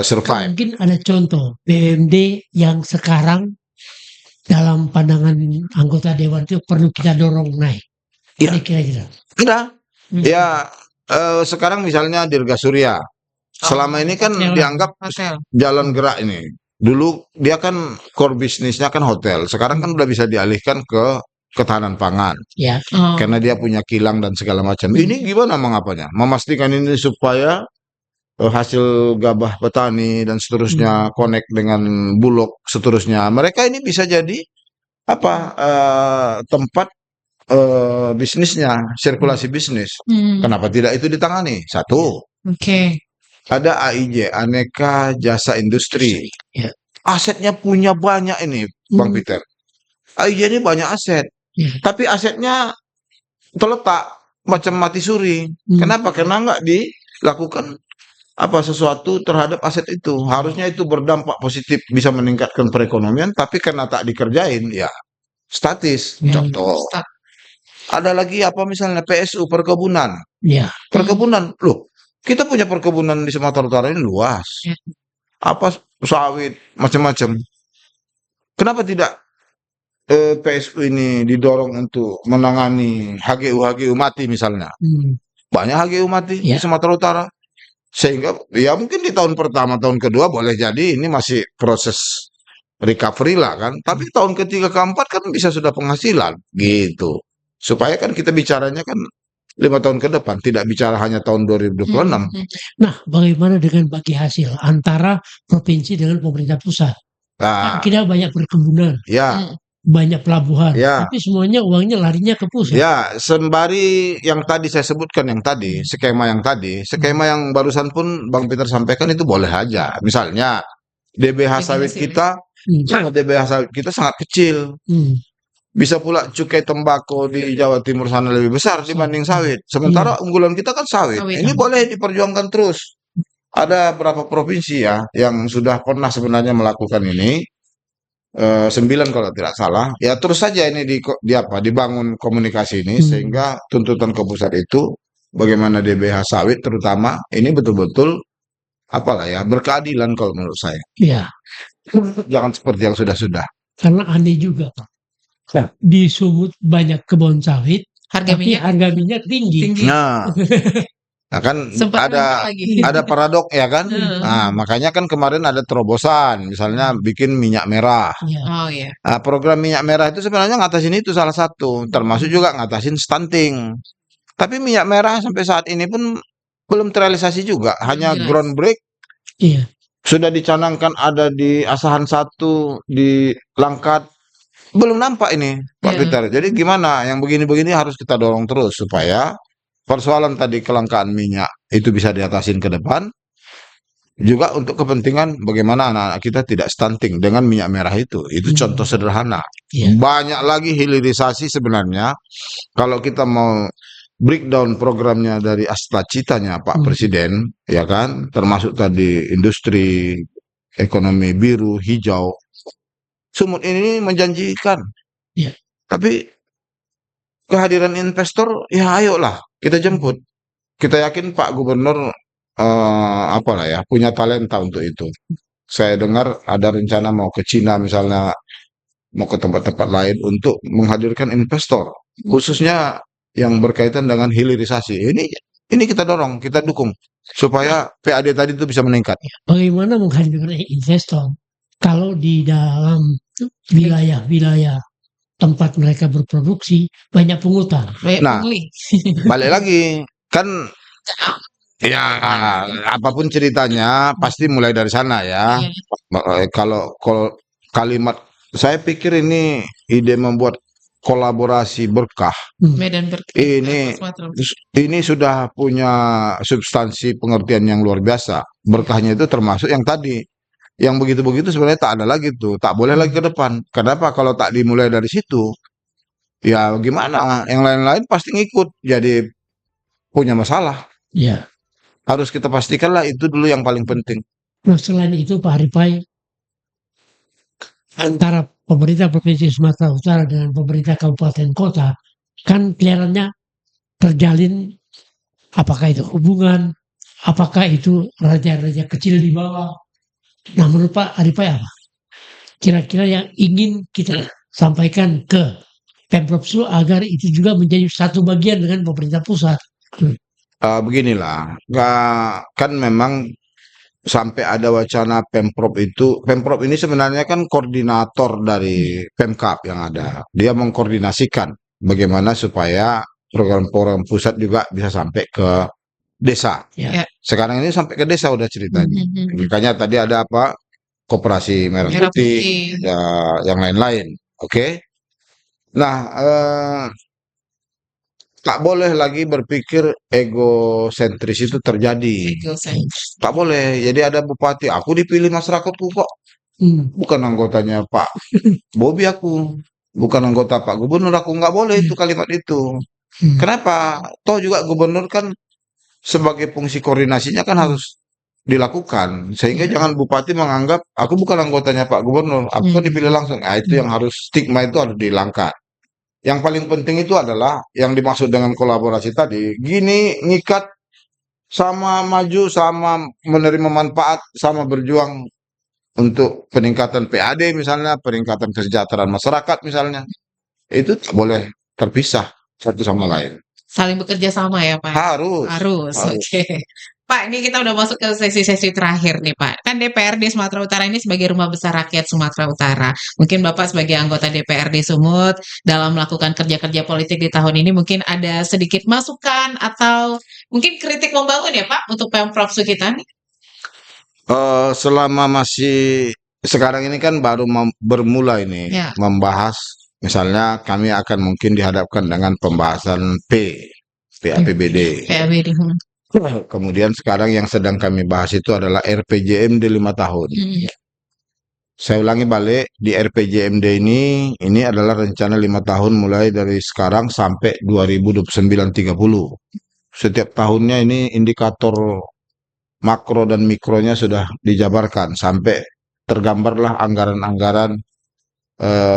survive. mungkin ada contoh BUMD yang sekarang dalam pandangan anggota dewan itu perlu kita dorong naik. Iya. Ini kira-kira. Udah. Ya, sekarang misalnya Dirga Surya. Selama ini kan hotel. dianggap Hotel. jalan gerak ini. Dulu dia kan core bisnisnya kan hotel. Sekarang kan udah bisa dialihkan ke ketahanan pangan. Ya. Oh. Karena dia punya kilang dan segala macam. Ini gimana mengapanya? Memastikan ini supaya hasil gabah petani dan seterusnya connect dengan bulog seterusnya. Mereka ini bisa jadi apa tempat bisnisnya, sirkulasi bisnis. Kenapa tidak itu ditangani? Satu, Oke. ada AIJ, Aneka Jasa Industri. Ya. Asetnya punya banyak ini, Bang Peter. AIJ ini banyak aset, Ya. tapi asetnya terletak macam mati suri. Kenapa? Karena nggak dilakukan apa sesuatu terhadap aset itu. Harusnya itu berdampak positif, bisa meningkatkan perekonomian, tapi karena tak dikerjain, ya statis. Contoh. Ada lagi apa misalnya PSU, perkebunan. Ya. Perkebunan, loh, kita punya perkebunan di Sumatera Utara ini luas. Apa sawit, macam-macam. Kenapa tidak PSU ini didorong untuk menangani HGU mati misalnya? Banyak HGU mati di Sumatera Utara. Sehingga ya mungkin di tahun pertama, tahun kedua boleh jadi ini masih proses recovery lah kan. Tapi tahun ketiga, keempat kan bisa sudah penghasilan gitu. Supaya kan kita bicaranya kan 5 tahun ke depan, tidak bicara hanya tahun 2026. Nah, bagaimana dengan bagi hasil antara provinsi dengan pemerintah pusat? Nah, Kita banyak perkebunan, ya, banyak pelabuhan, Ya. tapi semuanya uangnya larinya ke pusat. ya, sembari yang tadi saya sebutkan skema yang barusan pun Bang Peter sampaikan itu boleh aja. Misalnya DBH sawit kita, DBH sawit kita sangat kecil. Bisa pula cukai tembakau di Jawa Timur sana lebih besar dibanding sawit. Sementara unggulan kita kan sawit. Sawit. Ini boleh diperjuangkan terus. Ada berapa provinsi ya yang sudah pernah sebenarnya melakukan ini. 9 kalau tidak salah. Ya terus saja ini dibangun komunikasi ini sehingga tuntutan ke pusat itu bagaimana DBH sawit terutama ini betul-betul apalah ya berkeadilan kalau menurut saya. Ya, Jangan seperti yang sudah-sudah. karena aneh juga, Pak. Di Sumut banyak kebun sawit, Harga tapi minyak harga minyak tinggi. tinggi. Nah, kan Sempat ada nambah lagi. ada paradok ya kan. Nah, makanya kan kemarin ada terobosan, misalnya bikin minyak merah. Ya. Oh iya. Nah, program minyak merah itu sebenarnya ngatasin itu salah satu, termasuk juga ngatasin stunting. Tapi minyak merah sampai saat ini pun belum terrealisasi juga, hanya jelas. groundbreak. Iya. Sudah dicanangkan ada di Asahan 1, di Langkat, belum nampak ini Pak Iya. Peter. Jadi gimana? Yang begini-begini harus kita dorong terus supaya persoalan tadi kelangkaan minyak itu bisa diatasin ke depan. Juga untuk kepentingan bagaimana anak-anak kita tidak stunting dengan minyak merah itu. Itu contoh sederhana. Iya. Banyak lagi hilirisasi sebenarnya. Kalau kita mau breakdown programnya dari cita-citanya Pak Presiden, ya kan, termasuk tadi industri, ekonomi biru, hijau. Sumut ini menjanjikan. Iya. Tapi kehadiran investor, ya ayolah kita jemput. Kita yakin Pak Gubernur apalah ya punya talenta untuk itu. Saya dengar ada rencana mau ke Cina misalnya mau ke tempat-tempat lain untuk menghadirkan investor, khususnya yang berkaitan dengan hilirisasi. Ini kita dorong, kita dukung supaya PAD tadi itu bisa meningkat. Bagaimana menghadirkan investor kalau di dalam wilayah-wilayah tempat mereka berproduksi banyak pungutan? Banyak Nah, pungli. balik lagi kan ya apapun ceritanya pasti mulai dari sana ya. Iya. Kalau kalimat saya pikir ini ide membuat kolaborasi berkah Medan berkah. ini Sumatera. ini sudah punya substansi pengertian yang luar biasa. Berkahnya itu termasuk yang tadi. Yang begitu-begitu sebenarnya tak ada lagi tuh, tak boleh lagi ke depan. Kenapa? Kalau tak dimulai dari situ, ya gimana? Yang lain-lain pasti ngikut, jadi punya masalah. Ya. Harus kita pastikanlah itu dulu yang paling penting. Nah, selain itu Pak Aripai, antara pemerintah Provinsi Sumatera Utara dengan pemerintah kabupaten kota kan kelihatannya terjalin, apakah itu hubungan, apakah itu raja-raja kecil di bawah. Nah, menurut Pak Aripai apa kira-kira yang ingin kita sampaikan ke Pemprov Sulsel agar itu juga menjadi satu bagian dengan pemerintah pusat? Beginilah, kan memang sampai ada wacana Pemprov ini sebenarnya kan koordinator dari Pemkab yang ada. Dia mengkoordinasikan bagaimana supaya program-program pusat juga bisa sampai ke desa. Ya. Sekarang ini sampai ke desa udah ceritanya. Makanya tadi ada apa? Koperasi Merah Merah Putih, Putih. ya, yang lain-lain. Oke. Nah, tak boleh lagi berpikir egosentris itu terjadi. Tak boleh. Jadi ada bupati, aku dipilih masyarakatku kok. Bukan anggotanya Pak Bobi aku. Bukan anggota Pak Gubernur aku. Nggak boleh itu kalimat itu. Kenapa? Toh juga gubernur kan sebagai fungsi koordinasinya kan harus dilakukan. Sehingga jangan bupati menganggap aku bukan anggotanya Pak Gubernur. Aku kan dipilih langsung. Nah, itu yang harus, stigma itu harus dihilangkan. Yang paling penting itu adalah yang dimaksud dengan kolaborasi tadi. Gini, ngikat sama maju, sama menerima manfaat, sama berjuang untuk peningkatan PAD misalnya, peningkatan kesejahteraan masyarakat misalnya. Itu tak boleh terpisah satu sama lain. Saling bekerja sama ya Pak? Harus. Oke. Pak, ini kita udah masuk ke sesi-sesi terakhir nih Pak. Kan DPRD Sumatera Utara ini sebagai rumah besar rakyat Sumatera Utara. Mungkin Bapak sebagai anggota DPRD Sumut dalam melakukan kerja-kerja politik di tahun ini mungkin ada sedikit masukan atau mungkin kritik membangun ya Pak untuk Pemprov Sukitan? Selama masih sekarang ini kan baru bermula ini Ya. membahas, misalnya kami akan mungkin dihadapkan dengan pembahasan PAPBD. PABD. Kemudian sekarang yang sedang kami bahas itu adalah RPJMD 5 tahun. Saya ulangi balik, di RPJMD ini adalah rencana 5 tahun mulai dari sekarang sampai 2029-30. Setiap tahunnya ini indikator makro dan mikronya sudah dijabarkan sampai tergambarlah anggaran-anggaran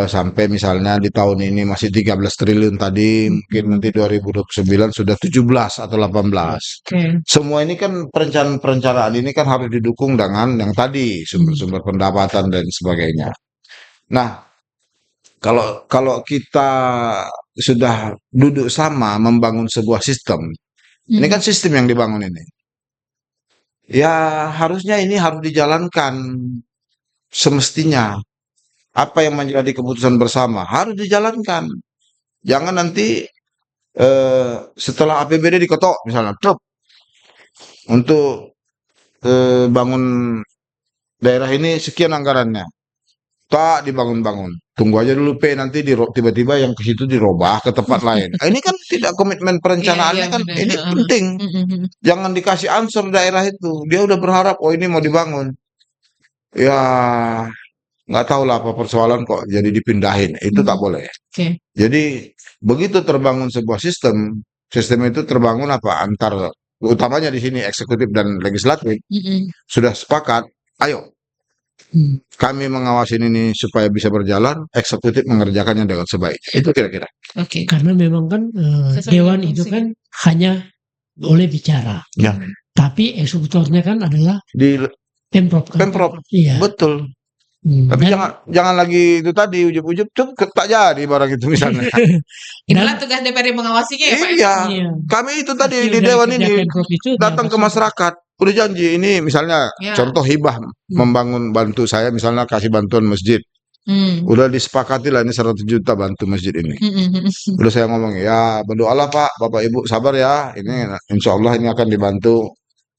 sampai misalnya di tahun ini masih 13 triliun tadi, mungkin nanti 2029 sudah 17 atau 18. Oke. Semua ini kan perencanaan ini kan harus didukung dengan yang tadi, sumber-sumber pendapatan dan sebagainya. Nah, kalau kita sudah duduk sama membangun sebuah sistem, ini kan sistem yang dibangun ini. Ya harusnya ini harus dijalankan semestinya. Apa yang menjadi keputusan bersama harus dijalankan. Jangan nanti setelah APBD diketok misalnya, untuk bangun daerah ini sekian anggarannya, tak dibangun-bangun. Tunggu aja dulu nanti tiba-tiba yang ke situ dirubah ke tempat lain. Ini kan tidak komitmen perencanaannya kan, benar. ini penting. Jangan dikasih answer daerah itu. Dia udah berharap, oh ini mau dibangun. Ya nggak tahu lah apa persoalan kok jadi dipindahin. Itu tak boleh. Oke. Jadi begitu terbangun sebuah sistem itu terbangun apa antar, utamanya di sini eksekutif dan legislatif sudah sepakat. Ayo kami mengawasi ini supaya bisa berjalan, eksekutif mengerjakannya dengan sebaiknya. Itu kira-kira. Oke. Karena memang kan Sesuai dewan dengan itu fungsi. kan hanya boleh bicara, Ya. tapi eksekutornya kan adalah Di Pemprov kan. Pemprov. Iya. Betul. Tapi Dan- jangan lagi itu tadi ujub-ujub tuh tak jadi barang itu misalnya. Itulah tugas DPRD mengawasinya ya Pak. Iya, Iya. kami itu tadi Hasil di dari dewan kerja ini Pemprov itu datang ke diawasi. masyarakat, udah janji ini misalnya Ya. contoh hibah membangun bantu saya misalnya kasih bantuan masjid, Hmm. udah disepakati lah ini 100 juta bantu masjid ini. Hmm. Udah saya ngomong ya berdoalah Pak, Bapak Ibu sabar ya, ini insya Allah ini akan dibantu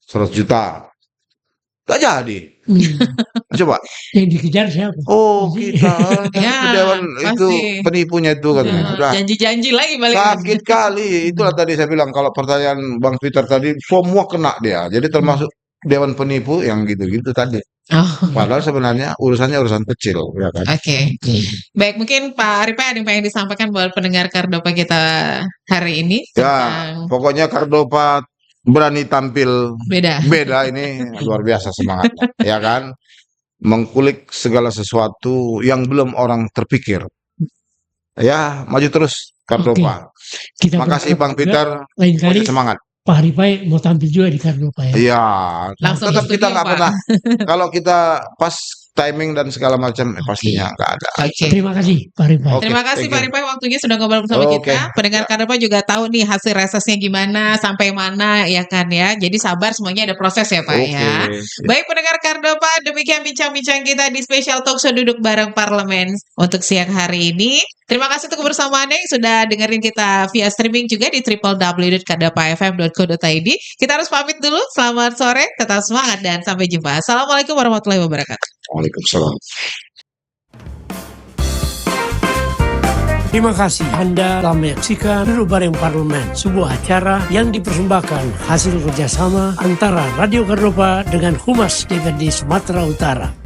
100 juta. Tak jadi, coba. Yang dikejar siapa? Oh kita Ya, dewan itu pasti. penipunya itu kan. Nah, Udah janji-janji lagi balik. sakit kali. Itulah tadi saya bilang kalau pertanyaan Bang Peter tadi semua kena dia. Jadi termasuk dewan penipu yang gitu-gitu tadi. Oh, Padahal sebenarnya urusannya urusan kecil, ya kan? oke. Baik, mungkin Pak Arifa ada yang pengen disampaikan buat pendengar Kardopa kita hari ini Ya, tentang pokoknya Kardopa berani tampil beda. beda ini luar biasa semangatnya, ya kan? Mengkulik segala sesuatu yang belum orang terpikir. Ya, maju terus Kardopa. Kita Makasih Bang berharap juga Peter, lain kali pokoknya semangat. Pak Aripai mau tampil juga di Kardopa ya. Iya, Langsung tetap ke kita studio, nggak Pak. pernah. Kalau kita pas timing dan segala macam, pastinya nggak ada. Oke. Terima kasih Pak Aripai. Oke, Terima kasih thank Pak you. Ripai waktunya sudah ngobrol bersama Oke. kita. Pendengar Kardopa juga tahu nih hasil resesnya gimana, sampai mana ya kan ya. Jadi sabar, semuanya ada proses ya Pak Oke. ya. Baik pendengar Kardopa, demikian bincang-bincang kita di spesial talk show duduk bareng parlemen untuk siang hari ini. Terima kasih untuk kebersamaannya yang sudah dengerin kita via streaming juga di www.kardopafm.co.id. Kita harus pamit dulu. Selamat sore, tetap semangat dan sampai jumpa. Assalamualaikum warahmatullahi wabarakatuh. Waalaikumsalam. Terima kasih Anda telah menyaksikan Duduk Bareng Parlemen, sebuah acara yang dipersembahkan hasil kerjasama antara Radio Kardopa dengan Humas DPRD Sumatera Utara.